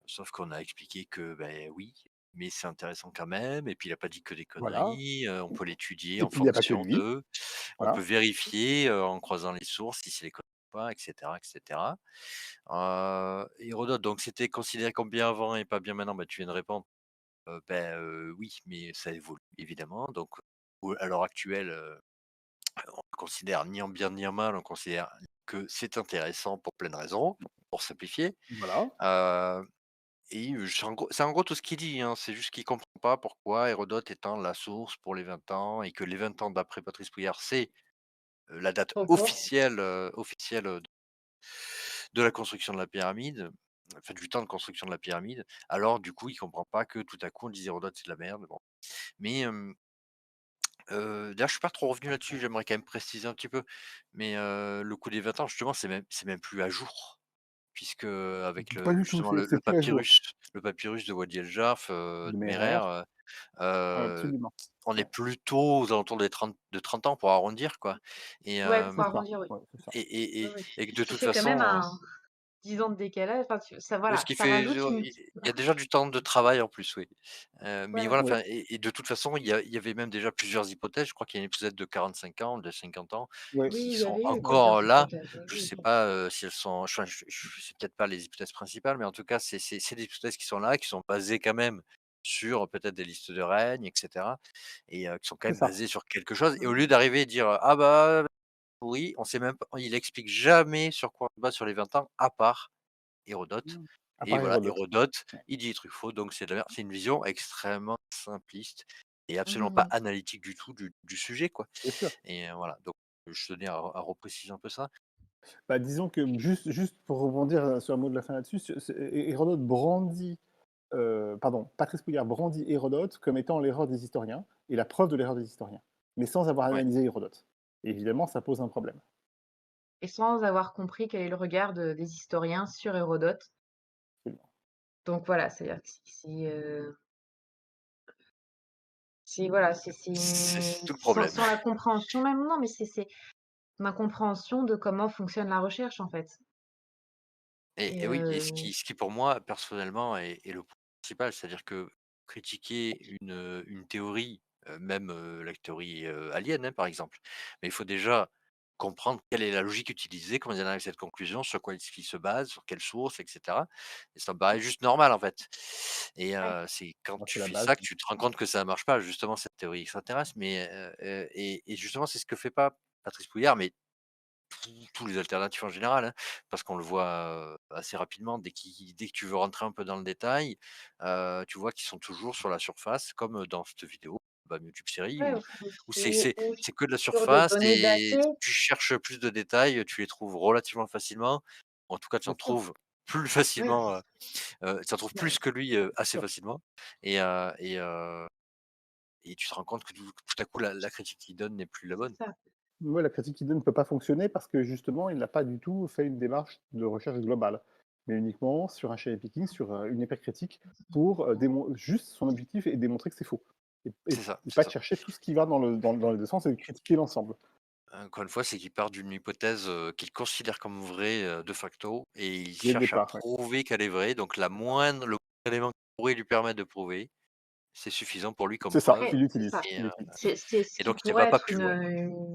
sauf qu'on a expliqué que, ben oui, mais c'est intéressant quand même et puis il a pas dit que des Voilà. conneries, on peut l'étudier Et en puis il n'y a pas que fonction lui. de on peut Voilà, vérifier, en croisant les sources si c'est les conneries ou pas et cetera et cetera. Hérodote, donc c'était considéré comme bien avant et pas bien maintenant, bah, tu viens de répondre. Oui, mais ça évolue évidemment, donc à l'heure actuelle, on le considère ni en bien ni en mal, on considère que c'est intéressant pour plein de raisons, pour simplifier. voilà, Heu c'est en gros tout ce qu'il dit, hein, c'est juste qu'il comprend pas pourquoi Hérodote étant la source pour les 20 ans et que les 20 ans d'après Patrice Pouillard, c'est, la date Trop court. officielle, de la construction de la pyramide, enfin du temps de construction de la pyramide. Alors du coup, il comprend pas que tout à coup on dise Hérodote c'est de la merde, bon. Mais, d'ailleurs je suis pas trop revenu là-dessus, j'aimerais quand même préciser un petit peu. Mais, le coup des 20 ans justement c'est même plus à jour. Puisque, avec pas le du tout, justement c'est plus à jour. le papyrus de Wadi el-Jarf, De de Merer, Merer, heu, absolument. on est Ouais, plutôt aux alentours des 30 ans pour arrondir quoi et Ouais, pour hem c'est ça, arrondir, oui. ouais, c'est ça. et et Oui, et oui. et que de Ce qui toute fait quand même façon, 10 ans de décalage, enfin tu ça oui, ce voilà, qui ça fait rajoute une il y a déjà du temps de travail en plus, oui. Mais ouais, voilà, Oui, enfin et de toute façon, il y avait même déjà plusieurs hypothèses. Je crois qu'il y a une hypothèse de 45 ans, de 50 ans, oui, oui, qui il y sont avait eu encore plusieurs là. hypothèses, oui, Je oui. sais pas, si elles sont enfin, c'est peut-être pas les hypothèses principales, mais en tout cas, c'est des hypothèses qui sont là, qui sont basées quand même sur peut-être des listes de règnes et cetera et qui sont quand c'est même ça. basées sur quelque chose et au Mmh. lieu d'arriver et dire: «Ah bah, oui», on sait même pas il explique jamais sur quoi on se base sur les 20 ans à part Hérodote Mmh. À et part voilà, Hérodote. Hérodote, il dit des trucs faux, donc c'est de la merde. C'est une vision extrêmement simpliste et Mmh absolument pas mh. analytique du tout du sujet, quoi Bien sûr. et voilà, donc je tenais à repréciser un peu ça. Bah, disons que juste pour rebondir, sur un mot de la fin là-dessus, Hérodote brandit, pardon, Patrice Pouillard brandit Hérodote comme étant l'erreur des historiens et la preuve de l'erreur des historiens, mais sans avoir Ouais. analysé Hérodote. Et évidemment, ça pose un problème. Et sans avoir compris quel est le regard des historiens sur Hérodote. Absolument. Donc voilà, c'est-à-dire que c'est voilà, c'est C'est tout le sans problème sans la compréhension même non, mais c'est une incompréhension de comment fonctionne la recherche, en fait et et et oui et ce qui pour moi personnellement est le point principal, c'est-à-dire que critiquer une théorie, même, la théorie, alien, hein, par exemple, mais il faut déjà comprendre quelle est la logique utilisée, comment ils en arrivent à cette conclusion, sur quoi est-ce qu'ils se basent, sur quelle source, et cetera. Et ça me paraît juste normal, en fait. Et Ouais. c'est quand Moi, tu c'est la fais base. ça que tu te rends compte que ça marche pas, justement, cette théorie extraterrestre. Mais et justement, c'est ce que fait pas Patrice Pouillard, mais tous les alternatifs en général, hein, parce qu'on le voit, assez rapidement dès que tu veux rentrer un peu dans le détail, tu vois qu'ils sont toujours sur la surface comme, dans cette vidéo, bah, YouTube série Ouais, où c'est ou, c'est ou c'est que de la sur des surface données et datées. si tu cherches plus de détails, tu les trouves relativement facilement. En tout cas, tu en Bien sûr. trouves plus Ouais, facilement, tu en trouves bah, plus que lui, Bien assez sûr. facilement et heu et heu et tu te rends compte que tout à coup la critique qu'il donne n'est plus la c'est bonne. ça. Ouais, la critique qu'il donne ne peut pas fonctionner parce que justement, il n'a pas du tout fait une démarche de recherche globale, mais uniquement sur un cherry picking, sur une hypercritique pour juste son objectif est démontrer que c'est faux. C'est ça, Et c'est pas de ça. chercher tout ce qui va dans les deux sens et de critiquer l'ensemble. Encore une fois, c'est qu'il part d'une hypothèse, qu'il considère comme vraie, de facto et il Dès le cherche à départ, ouais. prouver qu'elle est vraie. Donc le moindre élément qui pourrait lui permettre de prouver, c'est suffisant pour lui comme C'est ça, preuve Ouais, il c'est l'utilise, ça. et il l'utilise. C'est ce et qui donc il ne pourrait va pas être plus loin.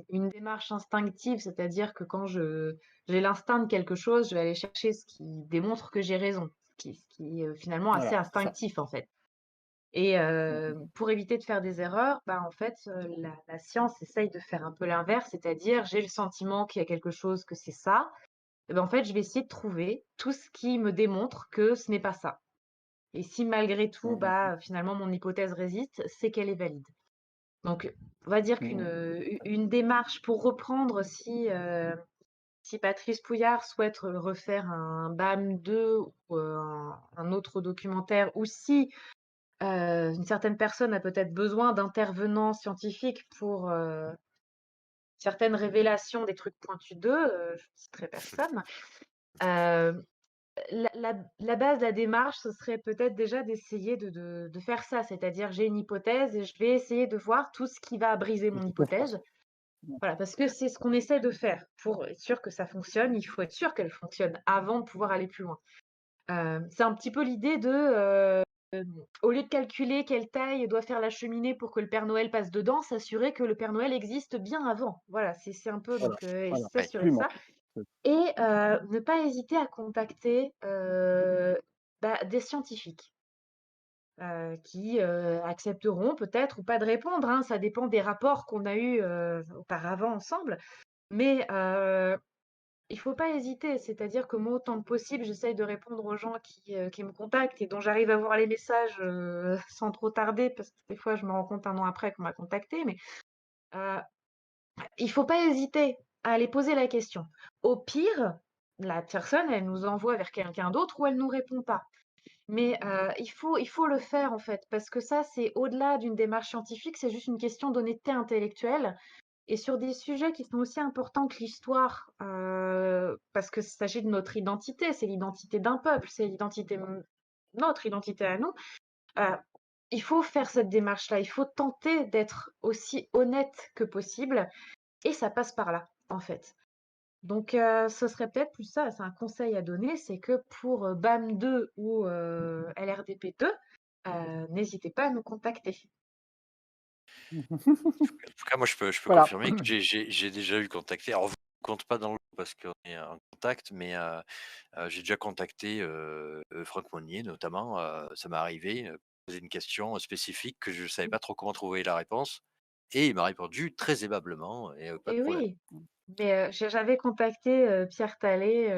une démarche instinctive, c'est-à-dire que quand j'ai l'instinct de quelque chose, je vais aller chercher ce qui démontre que j'ai raison, ce qui est finalement assez Voilà, c'est ça. instinctif en fait. Et Mmh mh. pour éviter de faire des erreurs, bah, en fait, la science essaye de faire un peu l'inverse, c'est-à-dire j'ai le sentiment qu'il y a quelque chose, que c'est ça, et ben, en fait, je vais essayer de trouver tout ce qui me démontre que ce n'est pas ça. Et si malgré tout, Mmh mh. bah, finalement mon hypothèse résiste, c'est qu'elle est valide. Donc, on va dire Mmh mh. une démarche pour reprendre si Patrice Pouillard souhaite refaire un BAM 2 ou un autre documentaire, ou si une certaine personne a peut-être besoin d'intervenants scientifiques pour certaines révélations, des trucs pointus d'eux, je ne citerai personne. Euh, la base de la démarche, ce serait peut-être déjà d'essayer de faire ça, c'est-à-dire j'ai une hypothèse et je vais essayer de voir tout ce qui va briser mon Je hypothèse. confiance. Mmh. Voilà, parce que c'est ce qu'on essaie de faire. Pour être sûr que ça fonctionne, il faut être sûr qu'elle fonctionne avant de pouvoir aller plus loin. C'est un petit peu l'idée de, au lieu de calculer quelle taille doit faire la cheminée pour que le Père Noël passe dedans, s'assurer que le Père Noël existe bien avant. Voilà, c'est un peu Voilà, donc voilà, Ouais. s'assurer de absolument. ça et ne pas hésiter à contacter, bah, des scientifiques, qui, accepteront peut-être ou pas de répondre, hein, ça dépend des rapports qu'on a eus, auparavant ensemble. Mais il faut pas hésiter, c'est-à-dire que moi, autant que possible, j'essaye de répondre aux gens qui me contactent et dont j'arrive à voir les messages, sans trop tarder parce que des fois, je me rends compte un an après qu'on m'a contacté. Mais heu, il faut pas hésiter à aller poser la question. Au pire, la personne, elle nous envoie vers quelqu'un d'autre ou elle nous répond pas. Mais il faut le faire, en fait, parce que ça, c'est au-delà d'une démarche scientifique, c'est juste une question d'honnêteté intellectuelle et sur des sujets qui sont aussi importants que l'histoire, parce qu'il s'agit de notre identité, c'est l'identité d'un peuple, c'est notre identité à nous, heu, il faut faire cette démarche-là. Il faut tenter d'être aussi honnête que possible et ça passe par là, en fait. Donc ce serait peut-être plus ça, c'est un conseil à donner, c'est que pour, BAM 2 ou LRDP 2, n'hésitez pas à nous contacter. En tout cas, moi, je peux Voilà. confirmer que j'ai déjà eu contacté. Alors, on compte pas dans le lot parce qu'on est en contact, mais j'ai déjà contacté, Franck Monnier notamment, ça m'est arrivé, poser une question, spécifique que je ne savais pas trop comment trouver la réponse et il m'a répondu très aimablement et pas de Et problème. oui, mais j'avais contacté, Pierre Tallet,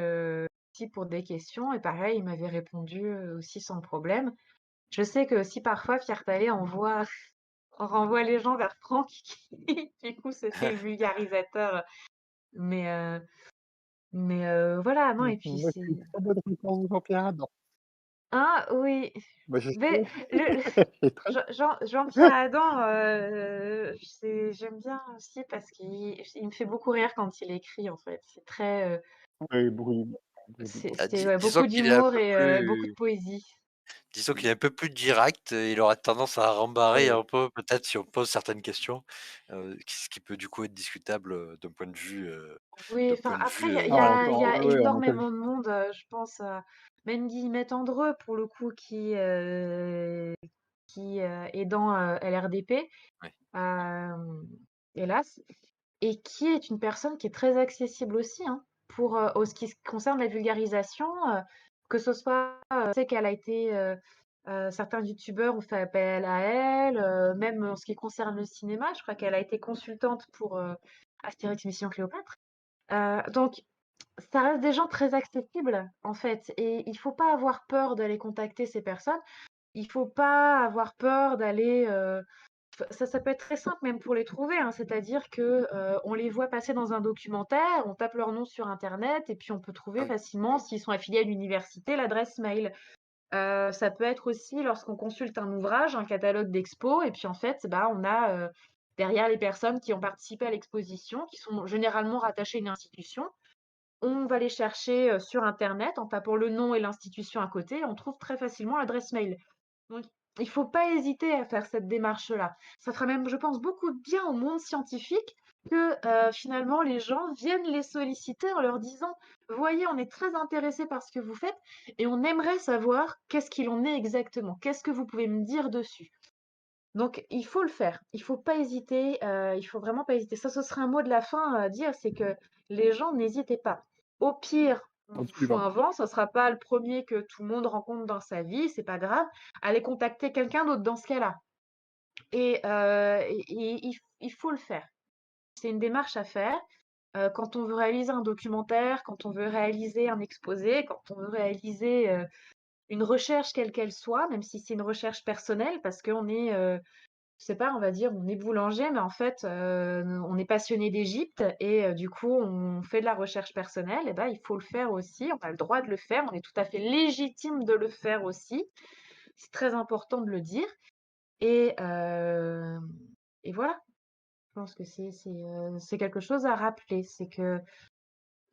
aussi pour des questions et pareil, il m'avait répondu, aussi sans problème. Je sais que aussi parfois Pierre Tallet renvoie les gens vers Franck qui du coup se fait le vulgarisateur, mais heu voilà, non et puis Moi, c'est c'est une très bonne réponse de Jean-Pierre Adam. ah oui, Bah, je mais sais. le Elle est très Jean-Pierre Adam, j'aime bien aussi parce qu'il me fait beaucoup rire quand il écrit en fait. C'est très, oui, beaucoup c'est d'humour. c'est ouais, Disons beaucoup qu'il est un d'humour peu et beaucoup de plus poésie. disons qu'il est un peu plus direct et il aura tendance à rembarrer Oui. un peu peut-être si on pose certaines questions, ce qui peut du coup être discutable, Oui, d'un enfin point de après vue, il y a il y Oui, a oui, en énormément de monde, je pense, même Guillemette Andreu pour le coup qui est dans, LRDP, ouais. hem, hélas. et qui est une personne qui est très accessible aussi, hein, pour, ce qui concerne la vulgarisation, que ce soit, je sais qu'elle a été, certains youtubeurs ont fait appel à elle, même en ce qui concerne le cinéma, je crois qu'elle a été consultante pour, Astérix Mission Cléopâtre. Donc ça reste des gens très accessibles, en fait, et il faut pas avoir peur d'aller contacter ces personnes. Il faut pas avoir peur d'aller, ça peut être très simple même pour les trouver, hein. C'est-à-dire que, on les voit passer dans un documentaire, on tape leur nom sur internet et puis on peut trouver facilement s'ils sont affiliés à l'université, l'adresse mail. Ça peut être aussi lorsqu'on consulte un ouvrage, un catalogue d'expo et puis en fait, bah, on a, derrière les personnes qui ont participé à l'exposition, qui sont généralement rattachées à une institution. On va les chercher, sur internet en tapant le nom et l'institution à côté et on trouve très facilement l'adresse mail. Donc il faut pas hésiter à faire cette démarche-là. Ça fera même, je pense, beaucoup de bien au monde scientifique que, finalement les gens viennent les solliciter en leur disant: «Voyez, on est très intéressés par ce que vous faites et on aimerait savoir qu'est-ce qu'il en est exactement. Qu'est-ce que vous pouvez me dire dessus?» Donc il faut le faire, il faut pas hésiter, il faut vraiment pas hésiter. Ça, ce serait un mot de la fin à dire, c'est que les gens n'hésitez pas. Au pire, on vous fout Absolument. un vent, ça sera pas le premier que tout le monde rencontre dans sa vie, c'est pas grave. Allez contacter quelqu'un d'autre dans ce cas-là et il faut le faire. C'est une démarche à faire, quand on veut réaliser un documentaire, quand on veut réaliser un exposé, quand on veut réaliser, une recherche quelle qu'elle soit, même si c'est une recherche personnelle parce qu'on est, je sais pas, on va dire, on est boulanger, mais en fait, on est passionné d'Égypte et du coup, on fait de la recherche personnelle et ben, il faut le faire aussi. On a le droit de le faire, on est tout à fait légitime de le faire aussi. C'est très important de le dire et hem et voilà. Je pense que c'est quelque chose à rappeler. C'est que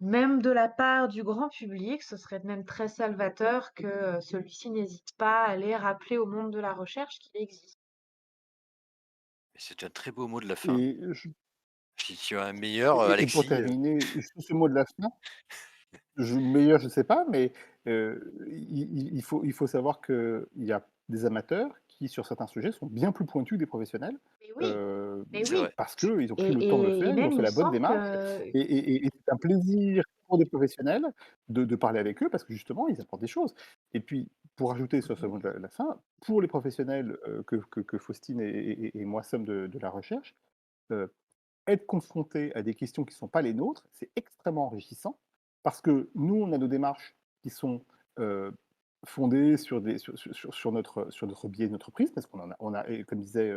même de la part du grand public, ce serait même très salvateur que, celui-ci n'hésite pas à aller rappeler au monde de la recherche qu'il existe. C'est un très beau mot de la fin. Et je Si tu as un meilleur, et pour Alexis, terminer, sur ce mot de la fin, meilleur, je sais pas, mais il faut savoir qu'il y a des amateurs qui, sur certains sujets, sont bien plus pointus que des professionnels, Mais oui, heu, mais c'est oui vrai. parce qu'ils ont pris et le temps de le et faire, ils ont même fait il me la bonne semble démarche que et c'est un plaisir pour des professionnels de parler avec eux parce que justement, ils apportent des choses et puis, pour ajouter sur ce mot de la fin, pour les professionnels, que Faustine et moi sommes de la recherche, heu être confronté à des questions qui ne sont pas les nôtres, c'est extrêmement enrichissant parce que nous, on a nos démarches qui sont euh, fondées sur notre biais, notre prisme, parce et comme disait,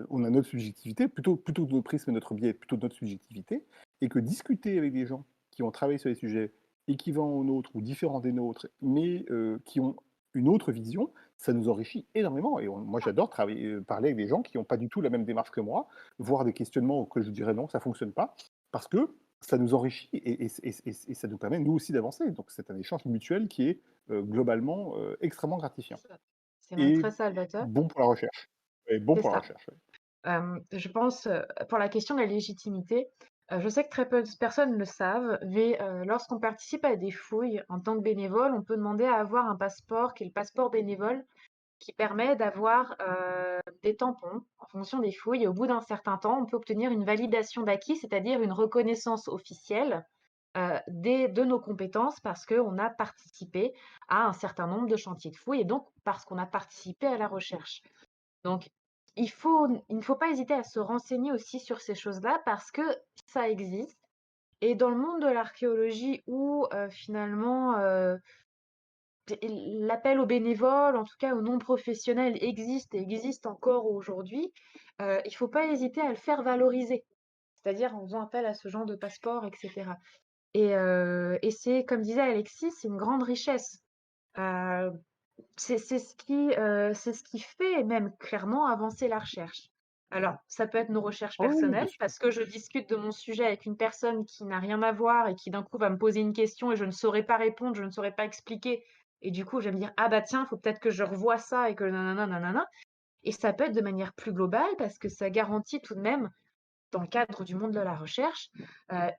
on a notre subjectivité, plutôt que notre prisme et notre biais, plutôt notre subjectivité, et que discuter avec des gens qui ont travaillé sur des sujets équivalents aux nôtres ou différents des nôtres, mais qui ont une autre vision, ça nous enrichit énormément. Et moi, j'adore parler avec des gens qui n'ont pas du tout la même démarche que moi, voir des questionnements auxquels je dirais non, ça fonctionne pas, parce que ça nous enrichit et ça nous permet nous aussi d'avancer. Donc c'est un échange mutuel qui est globalement extrêmement gratifiant ça c'est même et très salvateur. bon pour la recherche. Et bon C'est pour la ça. recherche. Ouais. Je pense, pour la question de la légitimité, je sais que très peu de personnes le savent, mais lorsqu'on participe à des fouilles en tant que bénévole, on peut demander à avoir un passeport qui est le passeport bénévole, qui permet d'avoir, des tampons en fonction des fouilles et au bout d'un certain temps, on peut obtenir une validation d'acquis, c'est-à-dire une reconnaissance officielle, des de nos compétences parce qu'on a participé à un certain nombre de chantiers de fouilles et donc parce qu'on a participé à la recherche. Donc il ne faut pas hésiter à se renseigner aussi sur ces choses-là parce que ça existe et dans le monde de l'archéologie où, finalement, l'appel aux bénévoles, en tout cas aux non professionnels existe et existe encore aujourd'hui, il ne faut pas hésiter à le faire valoriser. C'est-à-dire en faisant appel à ce genre de passeport et cetera et c'est comme disait Alexis, c'est une grande richesse. Heu, c'est ce qui fait même clairement avancer la recherche. Alors, ça peut être nos recherches Oh oui, bien personnelles, sûr. parce que je discute de mon sujet avec une personne qui n'a rien à voir et qui d'un coup va me poser une question et je ne saurais pas répondre, je ne saurais pas expliquer et du coup, je vais me dire: «Ah bah tiens, il faut peut-être que je revoie ça et que nanana nanana» et ça peut être de manière plus globale parce que ça garantit tout de même, dans le cadre du monde de la recherche,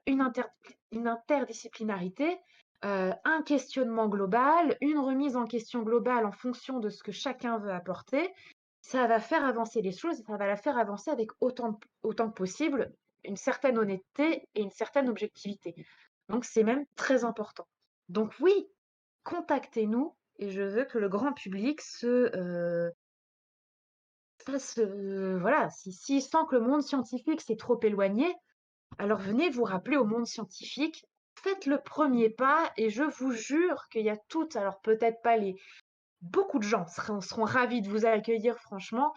une interdisciplinarité, un questionnement global, une remise en question globale en fonction de ce que chacun veut apporter. Ça va faire avancer les choses et ça va la faire avancer avec autant que possible une certaine honnêteté et une certaine objectivité. Donc c'est même très important. Donc oui, contactez-nous et je veux que le grand public fasse, voilà, s'il sent que le monde scientifique s'est trop éloigné, alors venez vous rappeler au monde scientifique, faites le premier pas et je vous jure qu'il y a toutes, alors peut-être pas beaucoup de gens seront ravis de vous accueillir franchement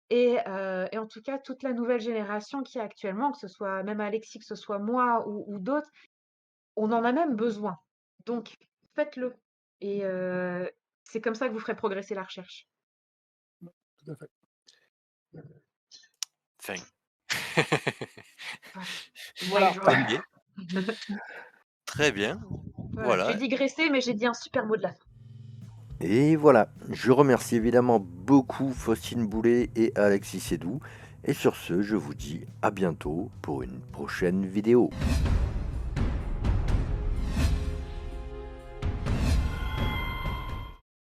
et en tout cas toute la nouvelle génération qui est actuellement, que ce soit même Alexis, que ce soit moi ou d'autres, on en a même besoin. Donc faites-le et c'est comme ça que vous ferez progresser la recherche. Tout à fait. Fin. Ouais, je vois. Ok, très bien. Voilà, j'ai Voilà. digressé, mais j'ai dit un super mot de la fin. Et voilà, je remercie évidemment beaucoup Faustine Boulet et Alexis Sédou. Et sur ce, je vous dis à bientôt pour une prochaine vidéo.